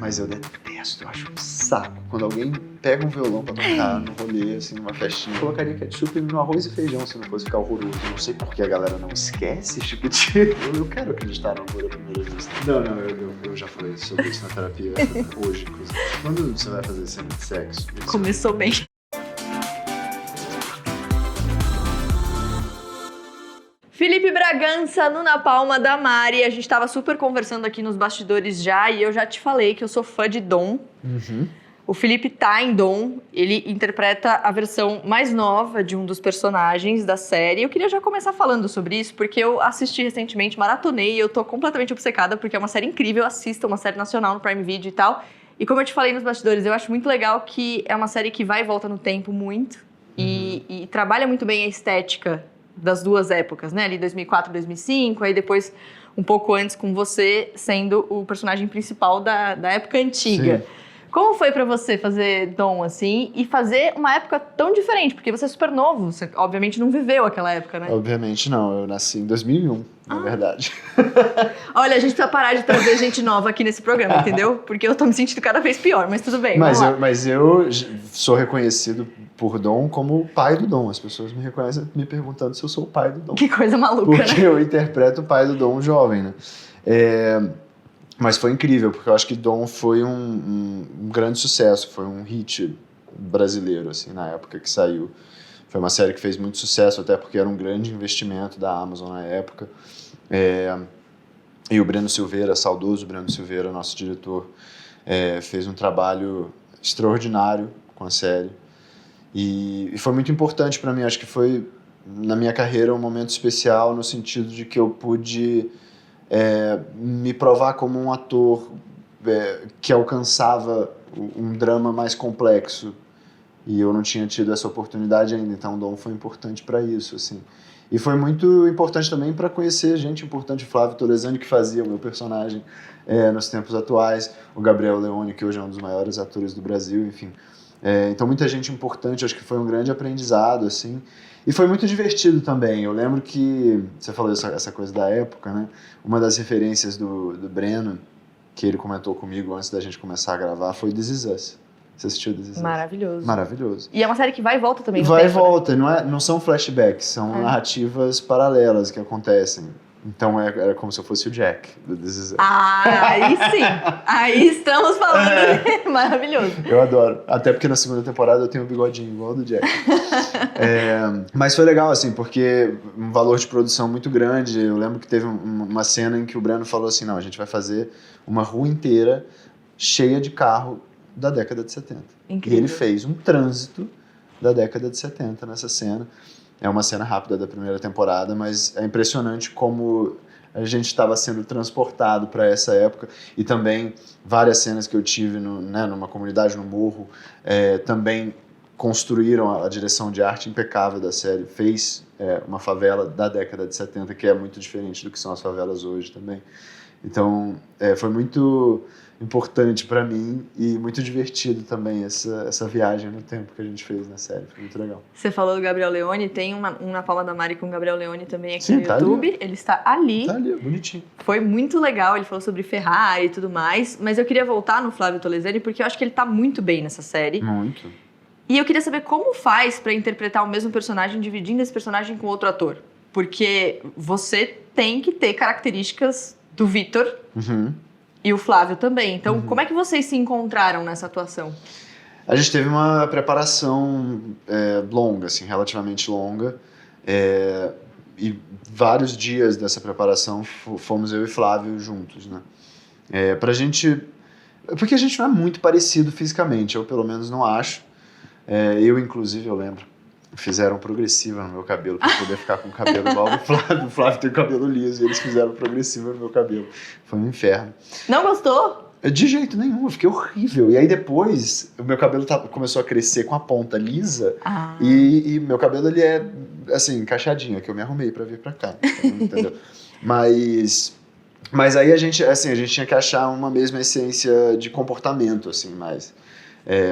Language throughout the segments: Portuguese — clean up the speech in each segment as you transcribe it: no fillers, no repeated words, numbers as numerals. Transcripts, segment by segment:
Mas eu detesto, eu acho um saco. Quando alguém pega um violão pra tocar no rolê, assim, numa festinha, eu colocaria ketchup no arroz e feijão se não fosse ficar horroroso. Eu não sei por que a galera não esquece esse tipo de... Eu quero acreditar no amor à primeira vista. Não, eu já falei sobre isso na terapia hoje, inclusive. Quando você vai fazer cena de sexo... Começou bem. Felipe Bragança, no Na Palma da Mari. A gente tava super conversando aqui nos bastidores já e eu já te falei que eu sou fã de Dom. Uhum. O Felipe tá em Dom, ele interpreta a versão mais nova de um dos personagens da série. Eu queria já começar falando sobre isso, porque eu assisti recentemente, maratonei, e eu tô completamente obcecada, porque é uma série incrível, assista, uma série nacional no Prime Video e tal. E como eu te falei nos bastidores, eu acho muito legal que é uma série que vai e volta no tempo muito, e trabalha muito bem a estética das duas épocas, né? Ali 2004, 2005, aí depois um pouco antes com você sendo o personagem principal da época antiga. Sim. Como foi pra você fazer Dom, assim, e fazer uma época tão diferente? Porque você é super novo, você obviamente não viveu aquela época, né? Obviamente não, eu nasci em 2001, na verdade. Olha, a gente precisa parar de trazer gente nova aqui nesse programa, entendeu? Porque eu tô me sentindo cada vez pior, mas tudo bem, mas eu sou reconhecido por Dom como o pai do Dom. As pessoas me reconhecem me perguntando se eu sou o pai do Dom. Que coisa maluca, porque né? Eu interpreto o pai do Dom jovem, né? Mas foi incrível, porque eu acho que Dom foi um grande sucesso, foi um hit brasileiro, assim, na época que saiu. Foi uma série que fez muito sucesso, até porque era um grande investimento da Amazon na época. E o Breno Silveira, saudoso Breno Silveira, nosso diretor, fez um trabalho extraordinário com a série. E foi muito importante para mim, acho que foi, na minha carreira, um momento especial no sentido de que eu pude... me provar como um ator que alcançava um drama mais complexo, e eu não tinha tido essa oportunidade ainda, então o Dom foi importante para isso, assim. E foi muito importante também para conhecer gente importante, o Flávio Torresani, que fazia o meu personagem nos tempos atuais, o Gabriel Leone, que hoje é um dos maiores atores do Brasil, enfim. Então muita gente importante, acho que foi um grande aprendizado, assim. E foi muito divertido também. Eu lembro que, você falou essa coisa da época, né? Uma das referências do Breno, que ele comentou comigo antes da gente começar a gravar, foi This Is Us. Você assistiu This Is Us? Maravilhoso. Maravilhoso. E é uma série que vai e volta também no Vai e tempo, volta, né? não são flashbacks, são narrativas paralelas que acontecem. Então era como se eu fosse o Jack do This Is Us. Aí sim! Aí estamos falando. Maravilhoso. Eu adoro. Até porque na segunda temporada eu tenho um bigodinho igual ao do Jack. Mas foi legal, assim, porque um valor de produção muito grande. Eu lembro que teve uma cena em que o Breno falou assim, não, a gente vai fazer uma rua inteira cheia de carro da década de 70. Incrível. E ele fez um trânsito da década de 70 nessa cena. É uma cena rápida da primeira temporada, mas é impressionante como a gente estava sendo transportado para essa época. E também várias cenas que eu tive numa comunidade, no morro, também construíram a direção de arte impecável da série. Fez uma favela da década de 70, que é muito diferente do que são as favelas hoje também. Então, foi muito importante para mim e muito divertido também essa viagem no tempo que a gente fez na série. Foi muito legal. Você falou do Gabriel Leone, tem um Na Palma da Mari com o Gabriel Leone também aqui. Sim, no YouTube. Ali. Ele está ali. Tá ali, bonitinho. Foi muito legal, ele falou sobre Ferrari e tudo mais, mas eu queria voltar no Flávio Torresani porque eu acho que ele tá muito bem nessa série. Muito. E eu queria saber como faz para interpretar o mesmo personagem, dividindo esse personagem com outro ator. Porque você tem que ter características do Vitor e o Flávio também. Então, como é que vocês se encontraram nessa atuação? A gente teve uma preparação longa, assim, relativamente longa. E vários dias dessa preparação fomos eu e Flávio juntos, né? Pra gente... Porque a gente não é muito parecido fisicamente, eu pelo menos não acho. Eu, inclusive, eu lembro, fizeram progressiva no meu cabelo pra poder ficar com o cabelo igual do Flávio. O Flávio tem o cabelo liso e eles fizeram progressiva no meu cabelo. Foi um inferno. Não gostou? De jeito nenhum, eu fiquei horrível. E aí depois, o meu cabelo começou a crescer com a ponta lisa. E meu cabelo, ele é, assim, encaixadinho, é que eu me arrumei pra vir pra cá. Entendeu? Mas aí a gente tinha que achar uma mesma essência de comportamento, assim, mais.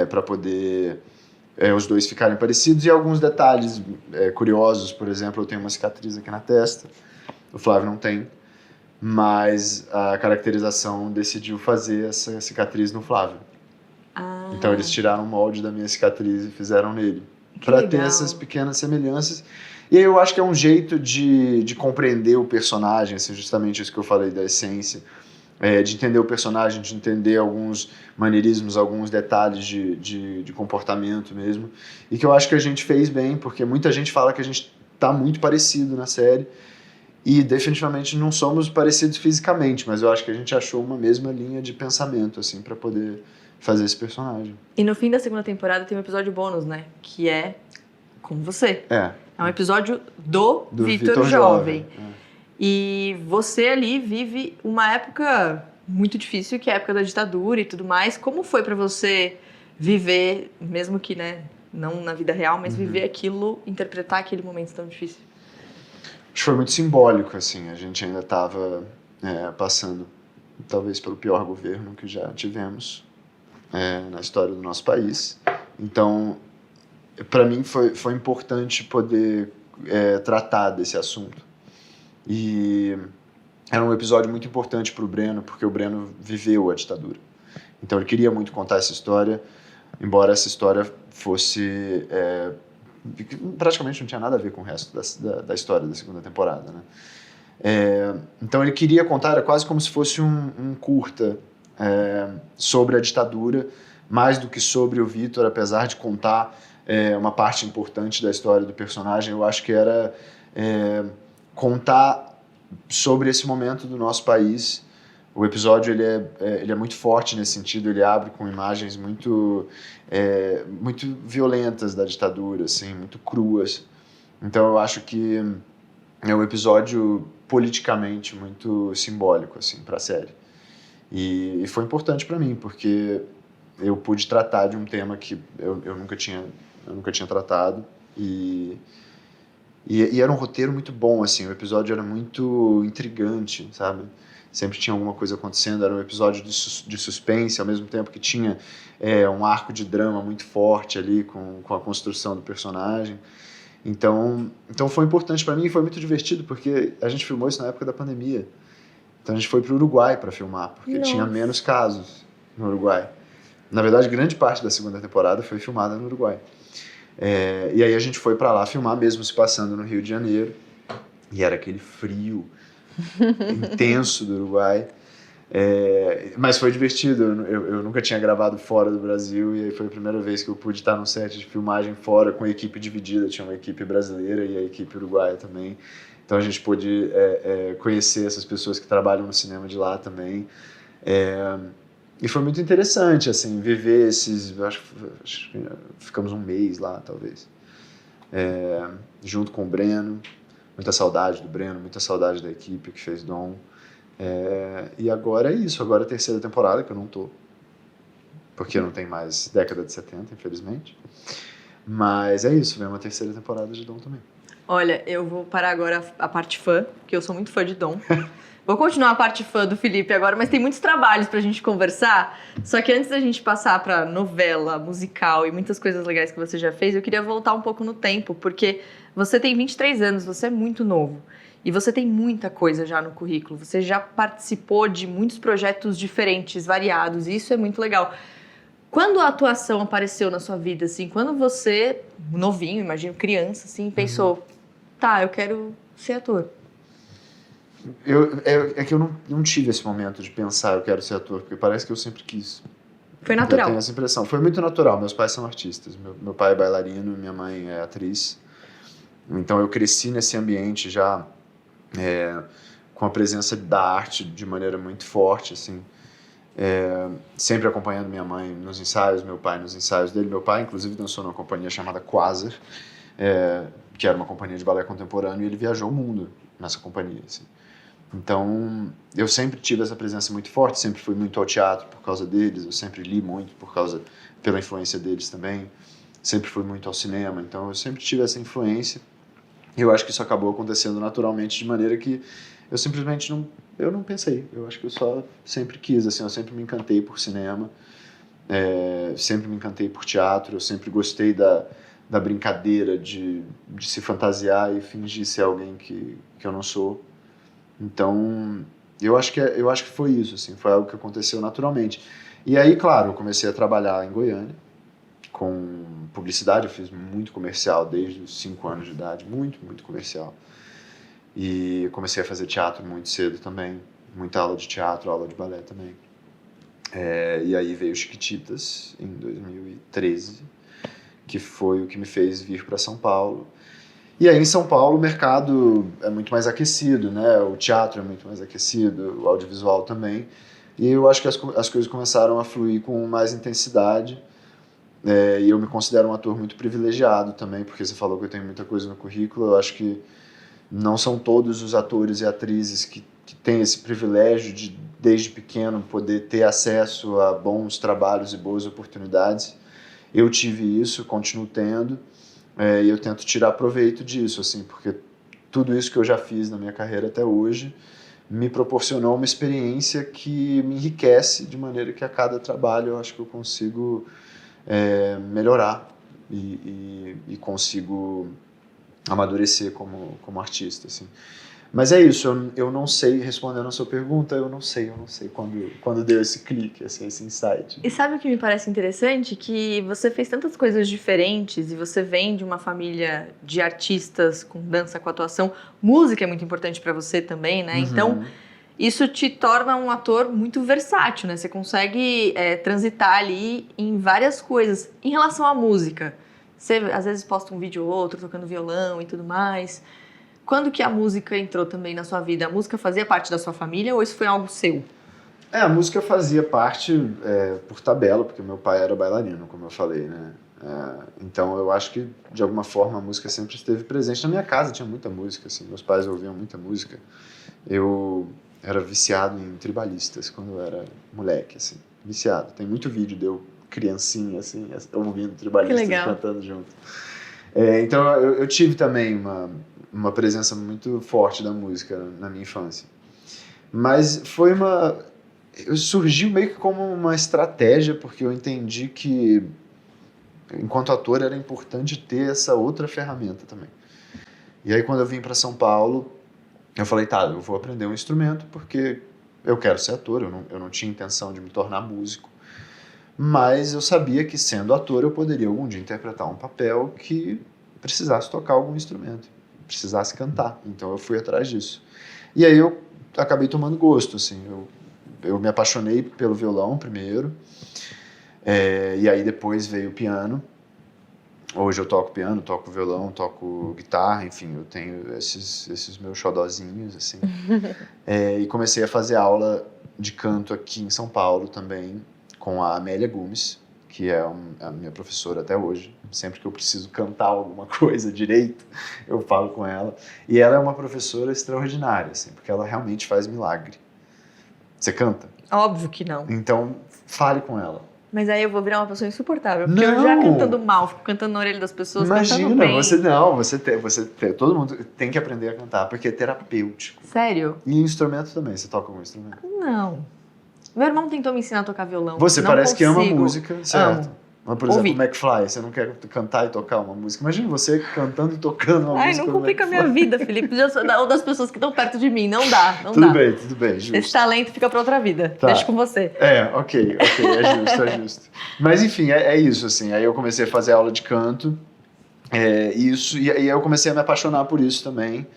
Pra poder... os dois ficarem parecidos, e alguns detalhes curiosos. Por exemplo, eu tenho uma cicatriz aqui na testa, o Flávio não tem, mas a caracterização decidiu fazer essa cicatriz no Flávio. Então eles tiraram o molde da minha cicatriz e fizeram nele. Para ter essas pequenas semelhanças. E aí eu acho que é um jeito de compreender o personagem, assim, justamente isso que eu falei da essência. De entender o personagem, de entender alguns maneirismos, alguns detalhes de comportamento mesmo. E que eu acho que a gente fez bem, porque muita gente fala que a gente tá muito parecido na série. E definitivamente não somos parecidos fisicamente, mas eu acho que a gente achou uma mesma linha de pensamento, assim, para poder fazer esse personagem. E no fim da segunda temporada tem um episódio bônus, né? Que é com você. É um episódio do Vitor Jovem. E você ali vive uma época muito difícil, que é a época da ditadura e tudo mais. Como foi para você viver, mesmo que, né, não na vida real, mas viver aquilo, interpretar aquele momento tão difícil? Acho que foi muito simbólico, assim. A gente ainda estava passando, talvez, pelo pior governo que já tivemos na história do nosso país. Então, para mim foi importante poder tratar desse assunto. E era um episódio muito importante para o Breno, porque o Breno viveu a ditadura. Então ele queria muito contar essa história, embora essa história fosse... praticamente não tinha nada a ver com o resto da história da segunda temporada, né? Então ele queria contar, era quase como se fosse um curta sobre a ditadura, mais do que sobre o Vitor, apesar de contar uma parte importante da história do personagem. Eu acho que era contar sobre esse momento do nosso país. O episódio ele é muito forte nesse sentido, ele abre com imagens muito violentas da ditadura, assim, muito cruas. Então eu acho que é um episódio politicamente muito simbólico, assim, para a série. E foi importante para mim, porque eu pude tratar de um tema que eu nunca tinha tratado, e era um roteiro muito bom, assim, o episódio era muito intrigante, sabe? Sempre tinha alguma coisa acontecendo, era um episódio de suspense, ao mesmo tempo que tinha um arco de drama muito forte ali, com a construção do personagem. Então foi importante para mim e foi muito divertido, porque a gente filmou isso na época da pandemia. Então a gente foi para o Uruguai para filmar, porque tinha menos casos no Uruguai. Na verdade, grande parte da segunda temporada foi filmada no Uruguai. E aí a gente foi para lá filmar, mesmo se passando no Rio de Janeiro. E era aquele frio intenso do Uruguai. Mas foi divertido. Eu nunca tinha gravado fora do Brasil, e aí foi a primeira vez que eu pude estar num set de filmagem fora, com a equipe dividida. Tinha uma equipe brasileira e a equipe uruguaia também. Então a gente pôde conhecer essas pessoas que trabalham no cinema de lá também. E foi muito interessante, assim, viver esses... Acho que ficamos um mês lá, talvez. Junto com o Breno. Muita saudade do Breno, muita saudade da equipe que fez Dom. E agora é isso. Agora é a terceira temporada, que eu não tô. Porque não tem mais década de 70, infelizmente. Mas é isso, vem uma terceira temporada de Dom também. Olha, eu vou parar agora a parte fã, porque eu sou muito fã de Dom. Vou continuar a parte fã do Felipe agora, mas tem muitos trabalhos pra gente conversar. Só que antes da gente passar pra novela, musical e muitas coisas legais que você já fez, eu queria voltar um pouco no tempo, porque você tem 23 anos, você é muito novo. E você tem muita coisa já no currículo. Você já participou de muitos projetos diferentes, variados, e isso é muito legal. Quando a atuação apareceu na sua vida, assim, quando você, novinho, imagino, criança, assim, pensou, tá, eu quero ser ator? É que eu não tive esse momento de pensar, eu quero ser ator, porque parece que eu sempre quis. Foi natural? Eu tenho essa impressão. Foi muito natural. Meus pais são artistas. Meu pai é bailarino, minha mãe é atriz. Então eu cresci nesse ambiente já com a presença da arte de maneira muito forte, assim. Sempre acompanhando minha mãe nos ensaios, meu pai nos ensaios dele. Meu pai, inclusive, dançou numa companhia chamada Quasar, que era uma companhia de balé contemporâneo, e ele viajou o mundo nessa companhia, assim. Então, eu sempre tive essa presença muito forte, sempre fui muito ao teatro por causa deles, eu sempre li muito pela influência deles também, sempre fui muito ao cinema, então eu sempre tive essa influência, e eu acho que isso acabou acontecendo naturalmente, de maneira que eu simplesmente não pensei, eu acho que eu só sempre quis, assim, eu sempre me encantei por cinema, sempre me encantei por teatro, eu sempre gostei da brincadeira de se fantasiar e fingir ser alguém que eu não sou. Então, Eu acho que foi isso, assim, foi algo que aconteceu naturalmente. E aí, claro, eu comecei a trabalhar em Goiânia com publicidade, eu fiz muito comercial desde os 5 anos de idade, muito comercial. E comecei a fazer teatro muito cedo também, muita aula de teatro, aula de balé também. E aí veio Chiquititas em 2013, que foi o que me fez vir para São Paulo. E aí em São Paulo o mercado é muito mais aquecido, né? O teatro é muito mais aquecido, o audiovisual também. E eu acho que as coisas começaram a fluir com mais intensidade. E eu me considero um ator muito privilegiado também, porque você falou que eu tenho muita coisa no currículo. Eu acho que não são todos os atores e atrizes que têm esse privilégio de, desde pequeno, poder ter acesso a bons trabalhos e boas oportunidades. Eu tive isso, continuo tendo, e eu tento tirar proveito disso, assim, porque tudo isso que eu já fiz na minha carreira até hoje me proporcionou uma experiência que me enriquece, de maneira que a cada trabalho eu acho que eu consigo melhorar e consigo amadurecer como artista, assim. Mas é isso, eu não sei, respondendo a sua pergunta, eu não sei quando deu esse clique, assim, esse insight. E sabe o que me parece interessante? Que você fez tantas coisas diferentes e você vem de uma família de artistas com dança, com atuação. Música é muito importante pra você também, né? Uhum. Então, isso te torna um ator muito versátil, né? Você consegue transitar ali em várias coisas. Em relação à música, você às vezes posta um vídeo ou outro tocando violão e tudo mais. Quando que a música entrou também na sua vida? A música fazia parte da sua família ou isso foi algo seu? A música fazia parte por tabela, porque meu pai era bailarino, como eu falei, né? Então eu acho que, de alguma forma, a música sempre esteve presente. Na minha casa tinha muita música, assim, meus pais ouviam muita música. Eu era viciado em tribalistas quando eu era moleque, assim, viciado. Tem muito vídeo de eu, criancinha, assim, ouvindo tribalistas cantando junto. Então eu tive também uma presença muito forte da música na minha infância. Mas surgiu meio que como uma estratégia, porque eu entendi que, enquanto ator, era importante ter essa outra ferramenta também. E aí, quando eu vim para São Paulo, eu falei, eu vou aprender um instrumento, porque eu quero ser ator, eu não tinha intenção de me tornar músico. Mas eu sabia que, sendo ator, eu poderia algum dia interpretar um papel que precisasse tocar algum instrumento, precisasse cantar. Então eu fui atrás disso. E aí eu acabei tomando gosto, assim. Eu me apaixonei pelo violão primeiro, e aí depois veio o piano. Hoje eu toco piano, toco violão, toco guitarra, enfim, eu tenho esses meus xodozinhos, assim. E comecei a fazer aula de canto aqui em São Paulo também, com a Amélia Gomes, que é a minha professora até hoje. Sempre que eu preciso cantar alguma coisa direito, eu falo com ela. E ela é uma professora extraordinária, assim, porque ela realmente faz milagre. Você canta? Óbvio que não. Então, fale com ela. Mas aí eu vou virar uma pessoa insuportável. Porque eu já cantando mal, fico cantando na orelha das pessoas, cantando bem. Imagina, todo mundo tem que aprender a cantar, porque é terapêutico. Sério? E instrumento também, você toca algum instrumento? Não. Meu irmão tentou me ensinar a tocar violão. Você não parece consigo. que ama música, certo? Amo. Mas, por exemplo, Ouvi. o McFly, você não quer cantar e tocar uma música? Imagina você cantando e tocando uma música. Não complica a minha vida, Felipe. Ou das pessoas que estão perto de mim. Não dá. Tudo bem, justo. Esse talento fica pra outra vida. Tá. Deixa com você. Ok, é justo. Mas enfim, é isso, assim. Aí eu comecei a fazer aula de canto, e aí eu comecei a me apaixonar por isso também.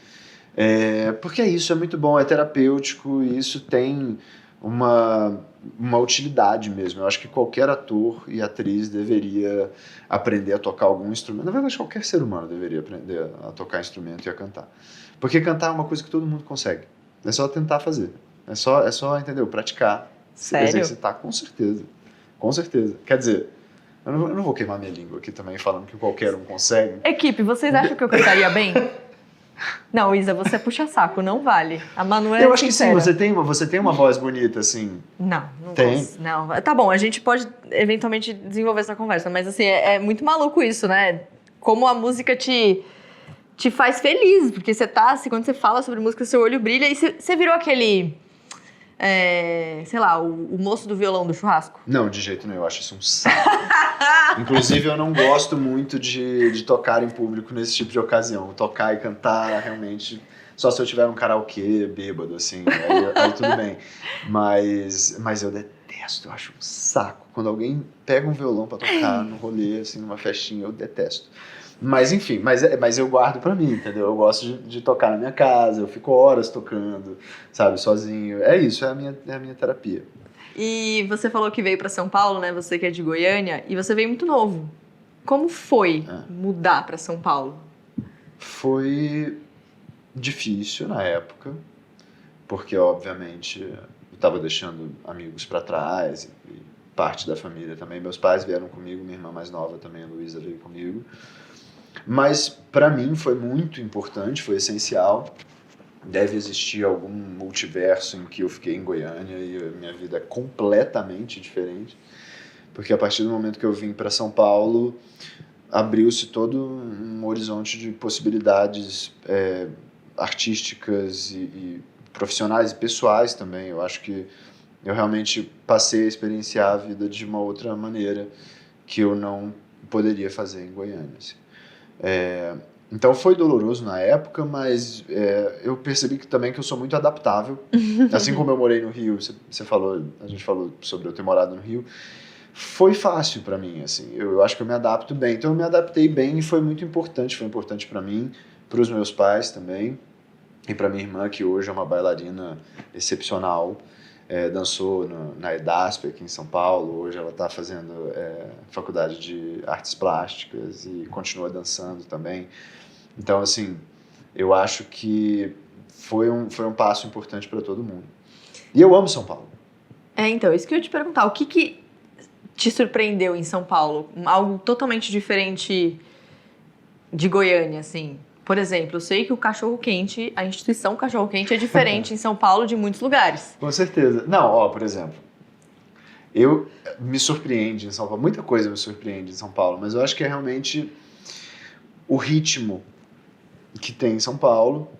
Porque isso é muito bom, é terapêutico, e isso tem uma utilidade mesmo. Eu acho que qualquer ator e atriz deveria aprender a tocar algum instrumento. Na verdade, qualquer ser humano deveria aprender a tocar instrumento e a cantar. Porque cantar é uma coisa que todo mundo consegue. É só tentar fazer. É só entendeu? Praticar. Sério? Exercitar, com certeza. Com certeza. Quer dizer, eu não vou queimar minha língua aqui também falando que qualquer um consegue. Equipe, vocês acham que eu cantaria bem? Não, Isa, você puxa saco, não vale. A Manu é Eu acho sincera. que sim, você tem uma voz bonita, assim. Não tem. Posso, não. Tá bom, a gente pode eventualmente desenvolver essa conversa, mas assim, é muito maluco isso, né? Como a música te faz feliz, porque você tá, assim, quando você fala sobre música, seu olho brilha e você virou aquele, sei lá, o moço do violão do churrasco. Não, de jeito nenhum, eu acho isso um saco. Inclusive, eu não gosto muito de tocar em público nesse tipo de ocasião. Tocar e cantar, realmente, Só se eu tiver num karaokê bêbado, assim, aí tudo bem. Mas eu detesto, eu acho um saco. Quando alguém pega um violão pra tocar no rolê, assim, numa festinha, eu detesto. Mas enfim, mas eu guardo pra mim, entendeu? Eu gosto de tocar na minha casa, eu fico horas tocando, sabe, sozinho. É isso, é a minha terapia. E você falou que veio para São Paulo, né? Você que é de Goiânia, e você veio muito novo. Como foi mudar para São Paulo? Foi difícil na época, porque obviamente eu estava deixando amigos para trás e parte da família também. Meus pais vieram comigo, minha irmã mais nova também, a Luísa, veio comigo. Mas para mim foi muito importante, foi essencial. Deve existir algum multiverso em que eu fiquei em Goiânia e a minha vida é completamente diferente, porque a partir do momento que eu vim para São Paulo, abriu-se todo um horizonte de possibilidades artísticas e profissionais e pessoais também. Eu acho que eu realmente passei a experienciar a vida de uma outra maneira que eu não poderia fazer em Goiânia, assim. Então foi doloroso na época, mas eu percebi também que eu sou muito adaptável. Assim como eu morei no Rio, a gente falou sobre eu ter morado no Rio, foi fácil para mim, assim. Eu acho que eu me adapto bem. Então eu me adaptei bem e foi muito importante. Foi importante para mim, para os meus pais também e para minha irmã, que hoje é uma bailarina excepcional. Dançou na EDASP aqui em São Paulo, hoje ela está fazendo faculdade de artes plásticas e continua dançando também. Então, assim, eu acho que foi um passo importante para todo mundo. E eu amo São Paulo. Então, isso que eu ia te perguntar, o que te surpreendeu em São Paulo? Algo totalmente diferente de Goiânia, assim? Por exemplo, eu sei que o cachorro-quente, a instituição cachorro-quente é diferente em São Paulo de muitos lugares. Com certeza. Não, por exemplo, me surpreende em São Paulo, muita coisa me surpreende em São Paulo, mas eu acho que é realmente o ritmo que tem em São Paulo,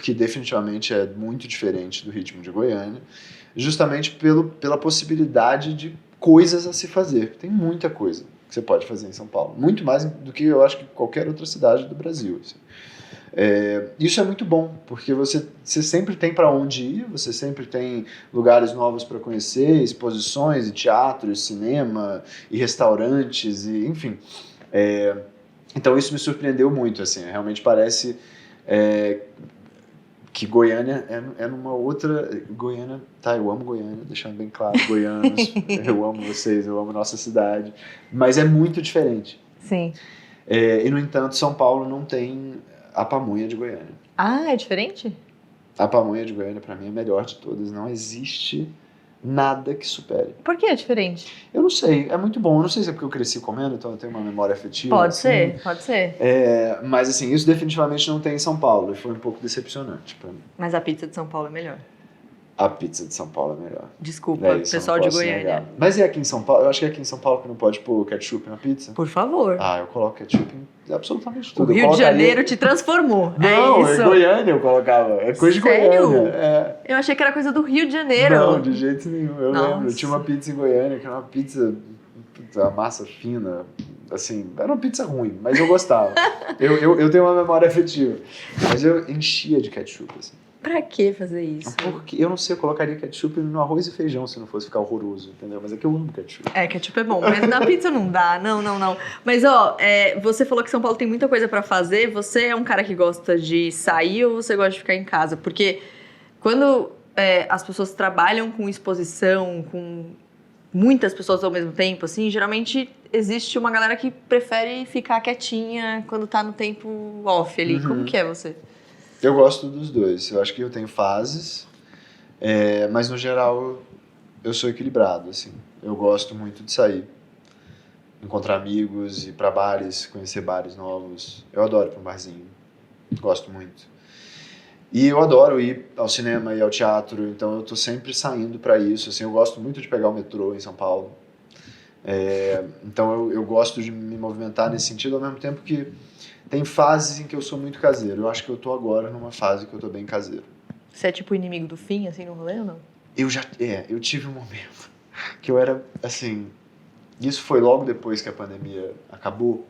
que definitivamente é muito diferente do ritmo de Goiânia, justamente pela possibilidade de coisas a se fazer. Tem muita coisa que você pode fazer em São Paulo, muito mais do que eu acho que qualquer outra cidade do Brasil, assim. Isso é muito bom, porque você sempre tem para onde ir, você sempre tem lugares novos para conhecer, exposições, e teatros, cinema, e restaurantes, e enfim. Então isso me surpreendeu muito, assim, realmente parece que Goiânia é numa outra... Goiânia, tá, eu amo Goiânia, deixando bem claro, goianos, eu amo vocês, eu amo nossa cidade, mas é muito diferente. Sim. E, no entanto, São Paulo não tem a pamonha de Goiânia. Ah, é diferente? A pamonha de Goiânia, pra mim, é a melhor de todas. Não existe nada que supere. Por que é diferente? Eu não sei, é muito bom. Eu não sei se é porque eu cresci comendo, então eu tenho uma memória afetiva. Pode assim. pode ser. Mas, assim, isso definitivamente não tem em São Paulo. E foi um pouco decepcionante pra mim. Mas a pizza de São Paulo é melhor. A pizza de São Paulo é melhor. Desculpa, Isso eu pessoal não de posso Goiânia. negar. Mas e aqui em São Paulo? Eu acho que é aqui em São Paulo que não pode pôr ketchup na pizza. Por favor. Eu coloco ketchup em absolutamente O tudo. Rio de Janeiro te transformou. Não, é isso. Goiânia eu colocava. É coisa Sério? de Goiânia. Eu achei que era coisa do Rio de Janeiro. Não, de jeito nenhum. Eu Nossa. lembro. Tinha uma pizza em Goiânia, que era uma pizza, a massa fina, assim, era uma pizza ruim, mas eu gostava. eu tenho uma memória afetiva. Mas eu enchia de ketchup, assim. Pra que fazer isso? Porque, eu não sei, eu colocaria ketchup no arroz e feijão se não fosse ficar horroroso, entendeu? Mas é que eu amo ketchup. Ketchup é bom, mas na pizza não dá, não. Mas, você falou que São Paulo tem muita coisa pra fazer. Você é um cara que gosta de sair ou você gosta de ficar em casa? Porque quando as pessoas trabalham com exposição, com muitas pessoas ao mesmo tempo, assim, geralmente existe uma galera que prefere ficar quietinha quando tá no tempo off ali. Uhum. Como que é você? Eu gosto dos dois. Eu acho que eu tenho fases, mas no geral eu sou equilibrado, assim. Eu gosto muito de sair, encontrar amigos, ir para bares, conhecer bares novos. Eu adoro ir para um barzinho, gosto muito. E eu adoro ir ao cinema e ao teatro, então eu tô sempre saindo para isso. Assim, eu gosto muito de pegar o metrô em São Paulo. Então eu gosto de me movimentar nesse sentido, ao mesmo tempo que tem fases em que eu sou muito caseiro. Eu acho que eu tô agora numa fase que eu tô bem caseiro. Você é tipo o inimigo do fim, assim, no rolê ou não? Eu tive um momento que eu era, assim... Isso foi logo depois que a pandemia acabou.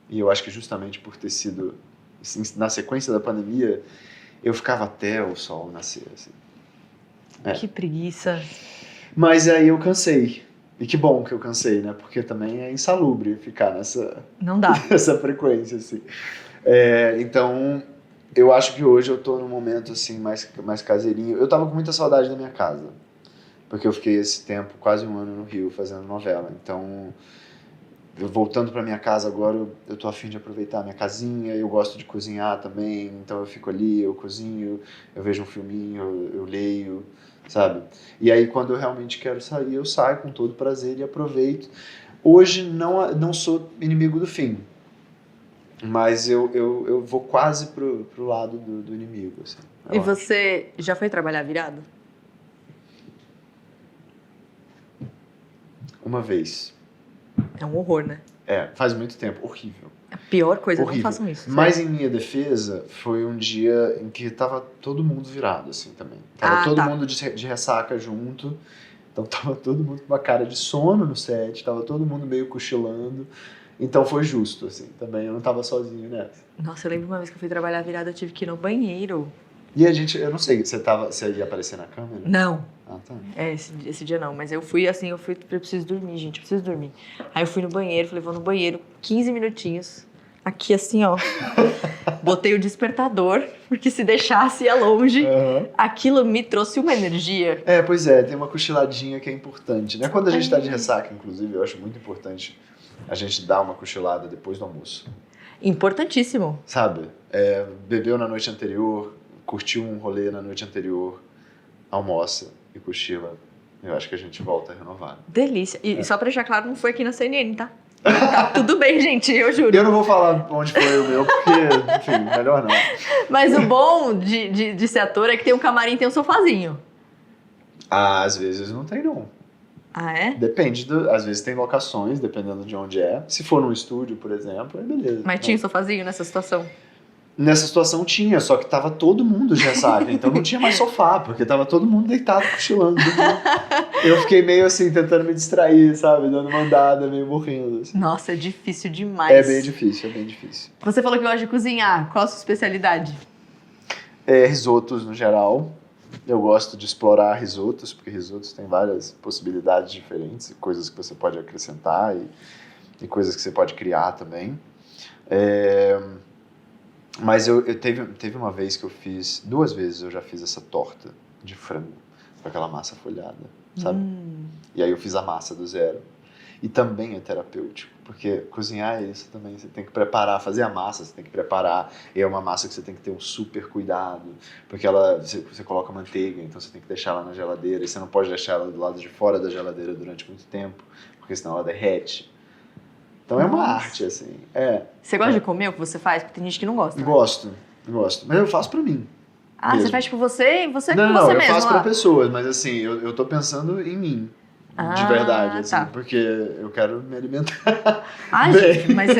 E eu acho que justamente por ter sido... Assim, na sequência da pandemia, eu ficava até o sol nascer, assim. É. Que preguiça. Mas aí eu cansei. E que bom que eu cansei, né? Porque também é insalubre ficar Não dá. nessa frequência, assim. Então, eu acho que hoje eu tô num momento, assim, mais caseirinho. Eu tava com muita saudade da minha casa. Porque eu fiquei esse tempo, quase um ano no Rio, fazendo novela. Então, eu voltando pra minha casa agora, eu tô a fim de aproveitar a minha casinha. Eu gosto de cozinhar também. Então, eu fico ali, eu cozinho, eu vejo um filminho, eu leio, sabe? E aí, quando eu realmente quero sair, eu saio com todo prazer e aproveito. Hoje, não sou inimigo do fim. Mas eu vou quase pro lado do inimigo, assim. E você já foi trabalhar virado? Uma vez. É um horror, né? Faz muito tempo. Horrível. A pior coisa, Horrível. não façam isso. Mas em minha defesa, foi um dia em que tava todo mundo virado, assim, também. Tava todo mundo de ressaca junto. Então tava todo mundo com uma cara de sono no set, tava todo mundo meio cochilando. Então foi justo, assim, também. Eu não tava sozinho nessa. Nossa, eu lembro uma vez que eu fui trabalhar virada, eu tive que ir no banheiro. E a gente, eu não sei, você ia aparecer na câmera? Não. Ah, tá. Esse dia não, mas eu fui assim, eu preciso dormir, gente, eu preciso dormir. Aí eu fui no banheiro, falei, vou no banheiro, 15 minutinhos, aqui assim, ó. Botei o despertador, porque se deixasse ia longe. Uhum. Aquilo me trouxe uma energia. Pois é, tem uma cochiladinha que é importante, né? Quando a gente tá de ressaca, inclusive, eu acho muito importante a gente dar uma cochilada depois do almoço. Importantíssimo. Sabe? Bebeu na noite anterior, curtiu um rolê na noite anterior, almoça e cochila. Eu acho que a gente volta renovado. Delícia. E só pra deixar claro, não foi aqui na CNN, tá? Tá tudo bem, gente, eu juro. Eu não vou falar onde foi o meu, porque, enfim, melhor não. Mas o bom de ser ator é que tem um camarim e tem um sofazinho. Às vezes não tem, não. Ah, é? Depende, às vezes tem locações, dependendo de onde é. Se for num estúdio, por exemplo, aí beleza. Mas tinha um sofazinho nessa situação? Nessa situação tinha, só que tava todo mundo de ressaca, então não tinha mais sofá, porque tava todo mundo deitado, cochilando. Eu fiquei meio assim, tentando me distrair, sabe? Dando uma andada, meio morrendo. Assim. Nossa, é difícil demais. É bem difícil, é bem difícil. Você falou que gosta de cozinhar. Qual a sua especialidade? Risotos no geral. Eu gosto de explorar risotos, porque risotos tem várias possibilidades diferentes, coisas que você pode acrescentar e coisas que você pode criar também. Mas teve uma vez que eu fiz, 2 vezes eu já fiz essa torta de frango, com aquela massa folhada, sabe? E aí eu fiz a massa do zero. E também é terapêutico, porque cozinhar é isso também, você tem que preparar, fazer a massa, você tem que preparar, e é uma massa que você tem que ter um super cuidado, porque você coloca manteiga, então você tem que deixar ela na geladeira, e você não pode deixar ela do lado de fora da geladeira durante muito tempo, porque senão ela derrete. Então é uma arte, assim. Você gosta de comer o que você faz? Porque tem gente que não gosta. Né? Gosto. Mas eu faço pra mim. Ah, mesmo. Você faz tipo você com você não, mesmo? Eu faço lá. pra pessoas, mas assim, eu tô pensando em mim. De verdade, assim, tá. porque eu quero me alimentar. Gente, mas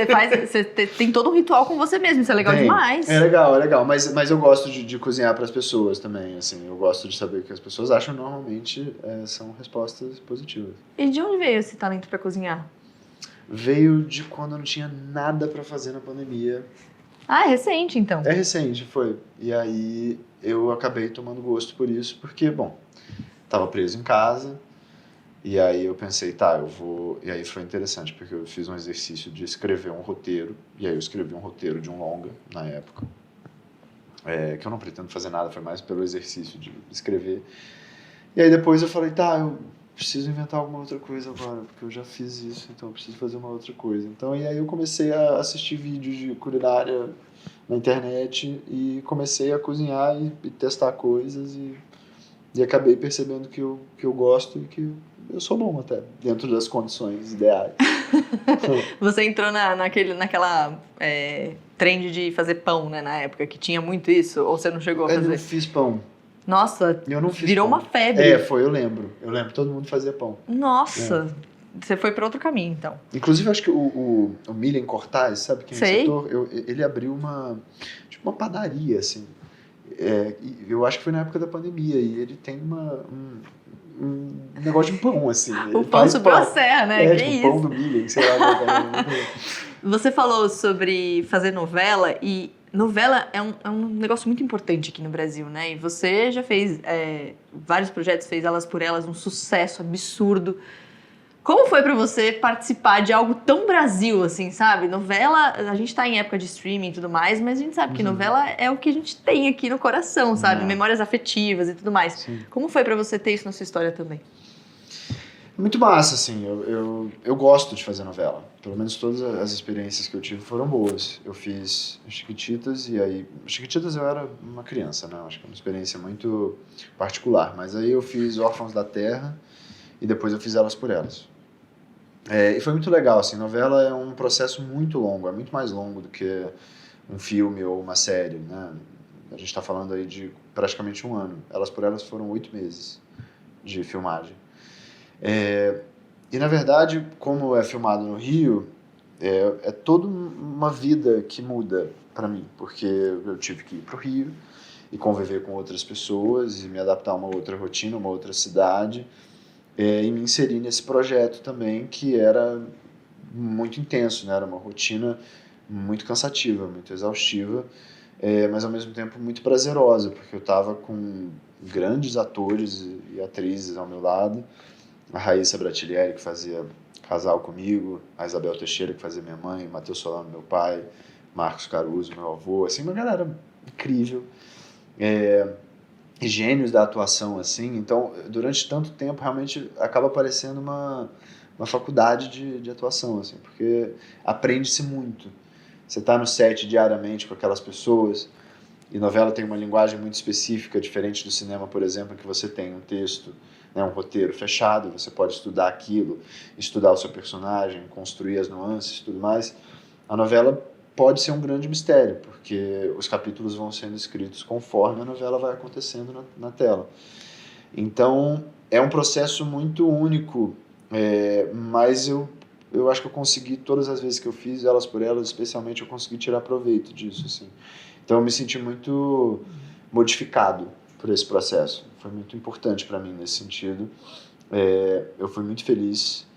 você tem todo um ritual com você mesmo, isso é legal demais. É legal, mas eu gosto de cozinhar para as pessoas também, assim, eu gosto de saber o que as pessoas acham, normalmente são respostas positivas. E de onde veio esse talento pra cozinhar? Veio de quando eu não tinha nada para fazer na pandemia. Ah, é recente então. É recente, foi. E aí eu acabei tomando gosto por isso, porque, bom, tava preso em casa. E aí eu pensei, eu vou... E aí foi interessante, porque eu fiz um exercício de escrever um roteiro. E aí eu escrevi um roteiro de um longa, na época. Que eu não pretendo fazer nada, foi mais pelo exercício de escrever. E aí depois eu falei, eu preciso inventar alguma outra coisa agora, porque eu já fiz isso, então eu preciso fazer uma outra coisa. Então, e aí eu comecei a assistir vídeos de culinária na internet e comecei a cozinhar e testar coisas e acabei percebendo que eu gosto e que eu sou bom até, dentro das condições ideais. Você entrou naquela trend de fazer pão, né, na época, que tinha muito isso? Ou você não chegou a fazer? Eu não fiz pão. Nossa, eu não fiz virou pão. Uma febre. Eu lembro, todo mundo fazia pão. Nossa, você foi para outro caminho, então. Inclusive, acho que o Milen Cortaz, sabe quem é esse ator? Ele abriu uma padaria, assim. Eu acho que foi na época da pandemia, e ele tem um negócio de pão, assim. O pão subiu a serra, né? Que pão do Milen, sei lá. Você falou sobre fazer novela e novela é um negócio muito importante aqui no Brasil, né? E você já fez vários projetos, fez Elas por Elas, um sucesso absurdo. Como foi pra você participar de algo tão Brasil, assim, sabe? Novela, a gente tá em época de streaming e tudo mais, mas a gente sabe que novela é o que a gente tem aqui no coração, sabe? Memórias afetivas e tudo mais. Sim. Como foi pra você ter isso na sua história também? Muito massa, assim, eu gosto de fazer novela. Pelo menos todas as experiências que eu tive foram boas. Eu fiz Chiquititas e aí... Chiquititas eu era uma criança, né? Acho que é uma experiência muito particular. Mas aí eu fiz Órfãos da Terra e depois eu fiz Elas por Elas. E foi muito legal, assim, novela é um processo muito longo, é muito mais longo do que um filme ou uma série, né? A gente está falando aí de praticamente um ano. Elas por Elas foram 8 meses de filmagem. E na verdade, como é filmado no Rio, é toda uma vida que muda para mim, porque eu tive que ir para o Rio e conviver com outras pessoas e me adaptar a uma outra rotina, uma outra cidade, e me inserir nesse projeto também que era muito intenso, né? Era uma rotina muito cansativa, muito exaustiva, mas ao mesmo tempo muito prazerosa, porque eu estava com grandes atores e atrizes ao meu lado, a Raíssa Bratilieri, que fazia Casal comigo, a Isabel Teixeira, que fazia minha mãe, Matheus Solano, meu pai, Marcos Caruso, meu avô, assim, uma galera incrível, gênios da atuação, assim. Então, durante tanto tempo, realmente acaba parecendo uma faculdade de atuação, assim, porque aprende-se muito. Você está no set diariamente com aquelas pessoas, e novela tem uma linguagem muito específica, diferente do cinema, por exemplo, em que você tem um texto, né, um roteiro fechado, você pode estudar aquilo, estudar o seu personagem, construir as nuances e tudo mais. A novela pode ser um grande mistério, porque os capítulos vão sendo escritos conforme a novela vai acontecendo na tela. Então, é um processo muito único, mas eu acho que eu consegui, todas as vezes que eu fiz Elas por Elas, especialmente, eu consegui tirar proveito disso, assim. Então, eu me senti muito modificado por esse processo. Foi muito importante para mim nesse sentido. Eu fui muito feliz.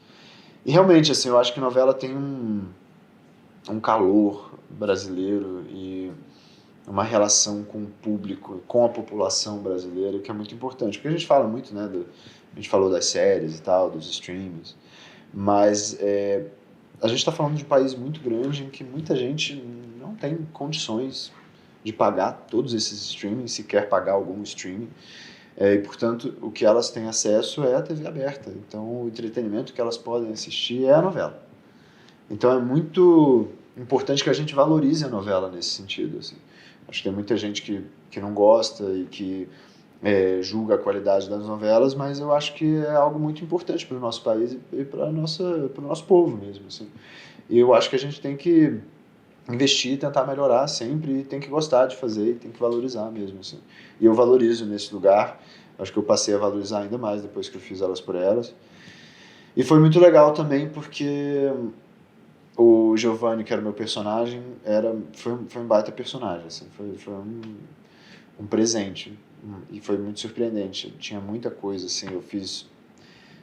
E realmente, assim, eu acho que novela tem um calor brasileiro e uma relação com o público, com a população brasileira, que é muito importante. Porque a gente fala muito, né, a gente falou das séries e tal, dos streams, mas a gente está falando de um país muito grande em que muita gente não tem condições de pagar todos esses streamings, se quer pagar algum streaming. E, portanto, o que elas têm acesso é a TV aberta. Então, o entretenimento que elas podem assistir é a novela. Então, é muito importante que a gente valorize a novela nesse sentido, assim. Acho que tem muita gente que não gosta e que julga a qualidade das novelas, mas eu acho que é algo muito importante para o nosso país e para o nosso povo mesmo, assim. E eu acho que a gente tem que investir, tentar melhorar sempre, e tem que gostar de fazer e tem que valorizar mesmo, assim. E eu valorizo nesse lugar, acho que eu passei a valorizar ainda mais depois que eu fiz Elas por Elas. E foi muito legal também porque o Giovanni, que era o meu personagem, foi um baita personagem, assim, foi um presente, e foi muito surpreendente. Tinha muita coisa, assim, eu fiz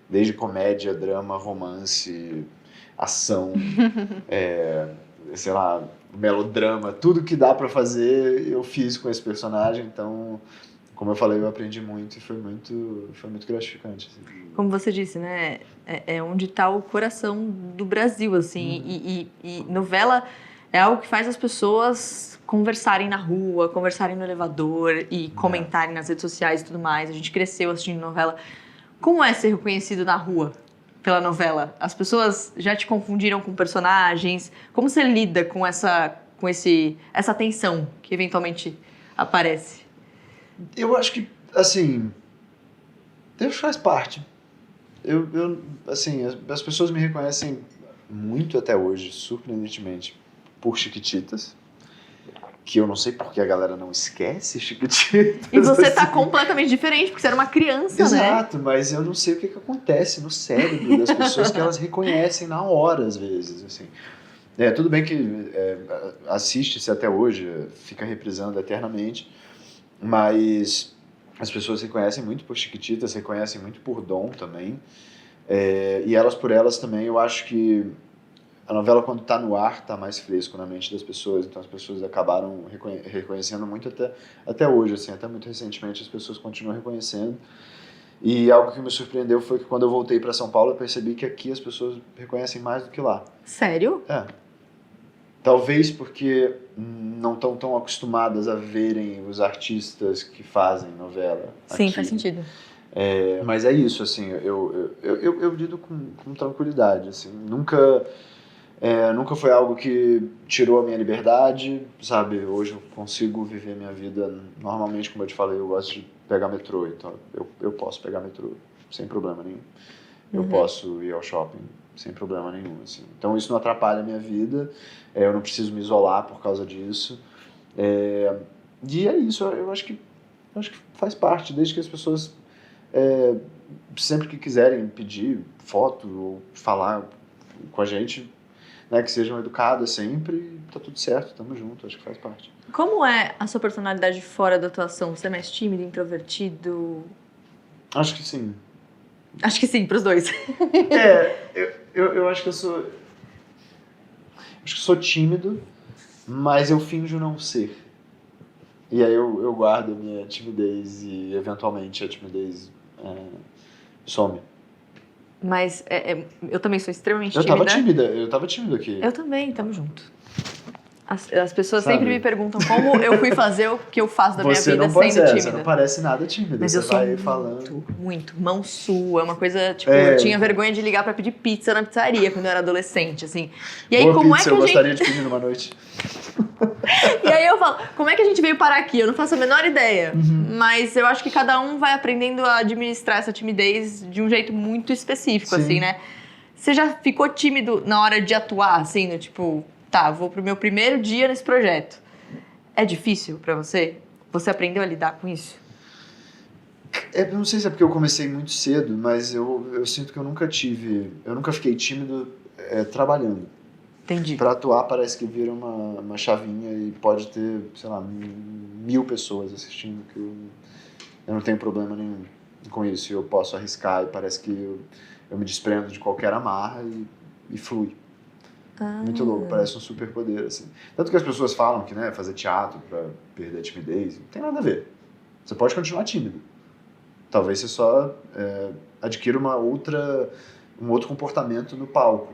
desde comédia, drama, romance, ação, sei lá, melodrama, tudo que dá pra fazer eu fiz com esse personagem. Então, como eu falei, eu aprendi muito e foi muito gratificante, assim. Como você disse, né? É onde está o coração do Brasil, assim. E novela é algo que faz as pessoas conversarem na rua, conversarem no elevador e comentarem nas redes sociais e tudo mais. A gente cresceu assistindo novela. Como é ser reconhecido na rua pela novela? As pessoas já te confundiram com personagens? Como você lida com essa tensão que eventualmente aparece? Eu acho que, assim, Deus faz parte. Assim, as pessoas me reconhecem muito até hoje, surpreendentemente, por Chiquititas, que eu não sei porque a galera não esquece Chiquititas. E você assim. tá completamente diferente, porque você era uma criança, né? Exato, mas eu não sei o que acontece no cérebro das pessoas que elas reconhecem na hora, às vezes, assim. Tudo bem que assiste-se até hoje, fica reprisando eternamente, mas as pessoas reconhecem muito por Chiquititas, reconhecem muito por Dom também, e Elas por Elas também. Eu acho que a novela, quando está no ar, está mais fresco na mente das pessoas, então as pessoas acabaram reconhecendo muito até hoje, assim, até muito recentemente as pessoas continuam reconhecendo. E algo que me surpreendeu foi que quando eu voltei para São Paulo, eu percebi que aqui as pessoas reconhecem mais do que lá. Sério? É. Talvez porque não estão tão acostumadas a verem os artistas que fazem novela. Sim, aqui. faz sentido. Mas é isso, assim, eu lido com tranquilidade, assim, nunca foi algo que tirou a minha liberdade, sabe? Hoje eu consigo viver minha vida normalmente, como eu te falei, eu gosto de pegar metrô, então eu posso pegar metrô sem problema nenhum. Eu posso ir ao shopping sem problema nenhum, assim. Então isso não atrapalha a minha vida, eu não preciso me isolar por causa disso. E é isso, eu acho que faz parte, desde que as pessoas sempre que quiserem pedir foto ou falar com a gente, né, que sejam educadas sempre, tá tudo certo, tamo junto, acho que faz parte. Como é a sua personalidade fora da atuação? Você é mais tímido, introvertido? Acho que sim. Acho que sim, pros dois. Eu acho que eu sou... Acho que sou tímido, mas eu finjo não ser. E aí eu guardo a minha timidez e, eventualmente, a timidez some. Mas eu também sou extremamente tímida. Eu tava tímido aqui. Eu também, tamo junto. As pessoas Sabe? sempre me perguntam como eu fui fazer o que eu faço da minha vida sendo tímida. Você não parece nada tímida, Mas você eu sou vai muito, falando. muito. Mão sua, é uma coisa, tipo, eu tinha vergonha de ligar pra pedir pizza na pizzaria quando eu era adolescente, assim. E aí, Boa como pizza, é que eu a gente... gostaria de pedir numa noite. E aí eu falo, como é que a gente veio parar aqui? Eu não faço a menor ideia. Mas eu acho que cada um vai aprendendo a administrar essa timidez de um jeito muito específico, Sim. assim, né? Você já ficou tímido na hora de atuar, assim, no tipo, tá, vou pro meu primeiro dia nesse projeto. É difícil pra você? Você aprendeu a lidar com isso? Eu não sei se é porque eu comecei muito cedo, mas eu sinto que eu nunca fiquei tímido trabalhando. Entendi. Pra atuar parece que vira uma chavinha e pode ter, sei lá, 1000 pessoas assistindo, que eu não tenho problema nenhum com isso. Eu posso arriscar e parece que eu me desprendo de qualquer amarra e flui. Muito louco, parece um superpoder, assim. Tanto que as pessoas falam que, né, fazer teatro pra perder a timidez, não tem nada a ver. Você pode continuar tímido. Talvez você só adquira um outro comportamento no palco.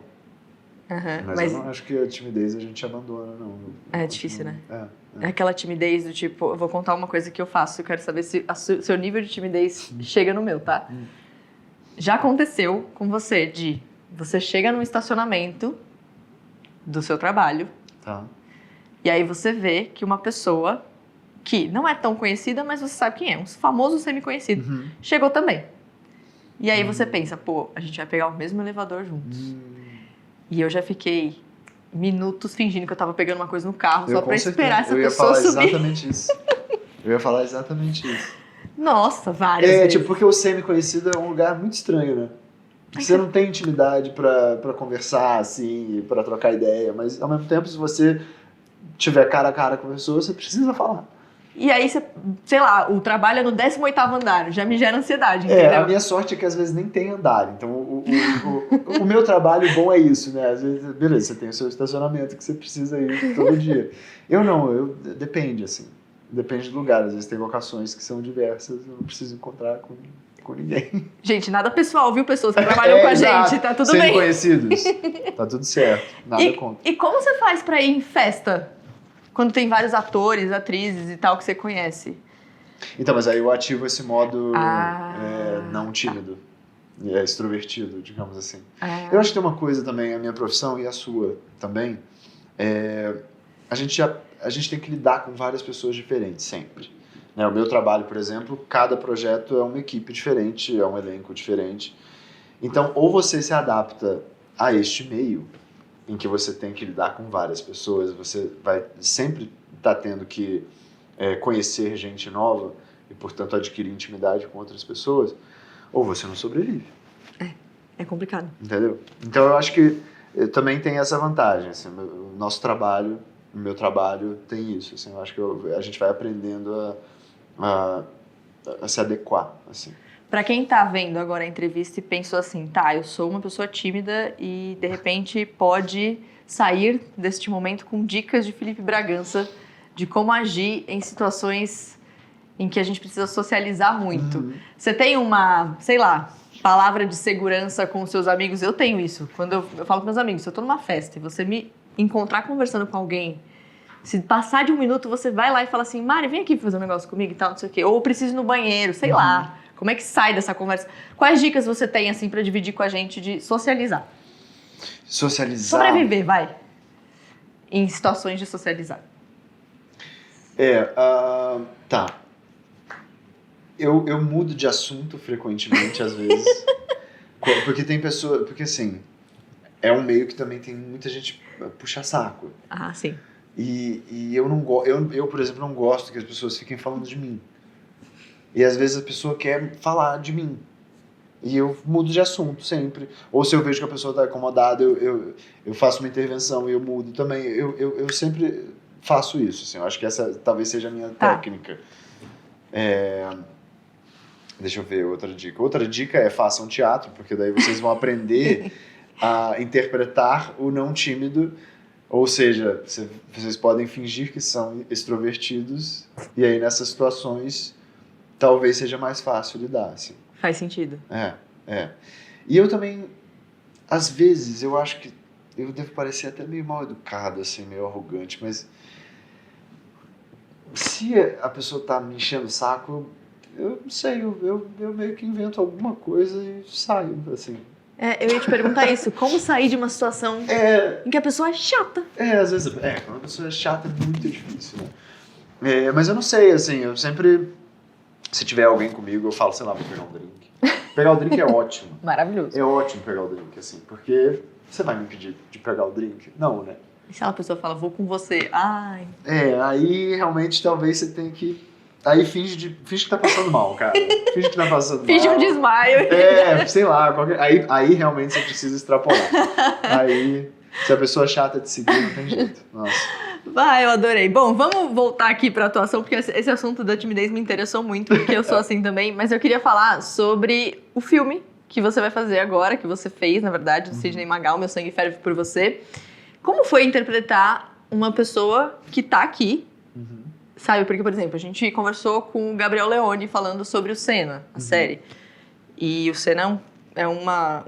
Mas eu não acho que a timidez a gente abandona, não. É difícil, né? É aquela timidez do tipo, eu vou contar uma coisa que eu faço, eu quero saber se seu nível de timidez chega no meu, tá? Já aconteceu com você você chega num estacionamento do seu trabalho, Tá. e aí você vê que uma pessoa que não é tão conhecida, mas você sabe quem é, um famoso semi-conhecido, chegou também. E aí você pensa, pô, a gente vai pegar o mesmo elevador juntos. E eu já fiquei minutos fingindo que eu tava pegando uma coisa no carro só pra esperar essa pessoa subir. Eu ia falar exatamente isso. Nossa, várias vezes. Tipo, porque o semi-conhecido é um lugar muito estranho, né? Você não tem intimidade pra conversar, assim, pra trocar ideia, mas ao mesmo tempo, se você tiver cara a cara com a pessoa, você precisa falar. E aí, sei lá, o trabalho é no 18º andar, já me gera ansiedade, entendeu? A minha sorte é que às vezes nem tem andar, então o meu trabalho bom é isso, né? Às vezes, beleza, você tem o seu estacionamento que você precisa ir todo dia. Eu não, depende, assim, depende do lugar, às vezes tem locações que são diversas, eu não preciso encontrar com ninguém. Gente, nada pessoal, viu, pessoas que trabalham com a gente, tá tudo bem. Sem conhecidos, tá tudo certo, nada contra. E como você faz pra ir em festa? Quando tem vários atores, atrizes e tal que você conhece. Então, mas aí eu ativo esse modo não tímido. E extrovertido, digamos assim. Eu acho que tem uma coisa também, a minha profissão e a sua também, a gente tem que lidar com várias pessoas diferentes, sempre. Né? O meu trabalho, por exemplo, cada projeto é uma equipe diferente, é um elenco diferente. Então, ou você se adapta a este meio, em que você tem que lidar com várias pessoas, você vai sempre estar tendo que conhecer gente nova e, portanto, adquirir intimidade com outras pessoas, ou você não sobrevive. É complicado. Entendeu? Então, eu acho que também tem essa vantagem. Assim, o meu trabalho tem isso. Assim, eu acho que a gente vai aprendendo a se adequar. Assim. Pra quem tá vendo agora a entrevista e pensou assim, tá, eu sou uma pessoa tímida e de repente pode sair deste momento com dicas de Felipe Bragança de como agir em situações em que a gente precisa socializar muito. Você tem uma, sei lá, palavra de segurança com os seus amigos? Eu tenho isso. Quando eu falo com meus amigos, se eu tô numa festa e você me encontrar conversando com alguém, se passar de 1 minuto, você vai lá e fala assim, Mari, vem aqui fazer um negócio comigo e tal, não sei o quê. Ou eu preciso ir no banheiro, sei lá. Como é que sai dessa conversa? Quais dicas você tem, assim, pra dividir com a gente de socializar? Socializar? Sobreviver, vai. Em situações de socializar. Tá. Eu mudo de assunto frequentemente, às vezes. Porque tem pessoa... Porque, assim, é um meio que também tem muita gente puxa saco. Ah, sim. E eu não gosto... Eu, por exemplo, não gosto que as pessoas fiquem falando de mim. E às vezes a pessoa quer falar de mim. E eu mudo de assunto sempre. Ou se eu vejo que a pessoa está incomodada, eu faço uma intervenção e eu mudo também. Eu sempre faço isso. Assim, eu acho que essa talvez seja a minha técnica. Deixa eu ver outra dica. Outra dica é façam teatro, porque daí vocês vão aprender a interpretar o não tímido. Ou seja, vocês podem fingir que são extrovertidos e aí nessas situações talvez seja mais fácil lidar, assim. Faz sentido. E eu também, às vezes, eu acho que eu devo parecer até meio mal educado, assim, meio arrogante, mas se a pessoa tá me enchendo o saco, eu não sei, eu meio que invento alguma coisa e saio, assim. Eu ia te perguntar isso, como sair de uma situação em que a pessoa é chata? Às vezes, quando a pessoa é chata é muito difícil, né? Mas eu não sei, assim, eu sempre, se tiver alguém comigo, eu falo, sei lá, vou pegar um drink. Pegar o drink é ótimo. Maravilhoso. É ótimo pegar o drink, assim, porque você vai me impedir de pegar o drink? Não, né? E se a pessoa fala, vou com você? Ai. Aí realmente talvez você tenha que... Aí finge que tá passando mal, cara. Finge que tá passando mal. Finge um desmaio. Sei lá. Aí realmente você precisa extrapolar. Aí, se a pessoa é chata de seguir, não tem jeito. Nossa. Vai, eu adorei. Bom, vamos voltar aqui pra atuação, porque esse assunto da timidez me interessou muito, porque eu sou assim também. Mas eu queria falar sobre o filme que você vai fazer agora, que você fez, na verdade, do Sidney Magal, Meu Sangue Ferve por Você. Como foi interpretar uma pessoa que tá aqui, sabe? Porque, por exemplo, a gente conversou com o Gabriel Leone falando sobre o Senna, a série. E o Senna é um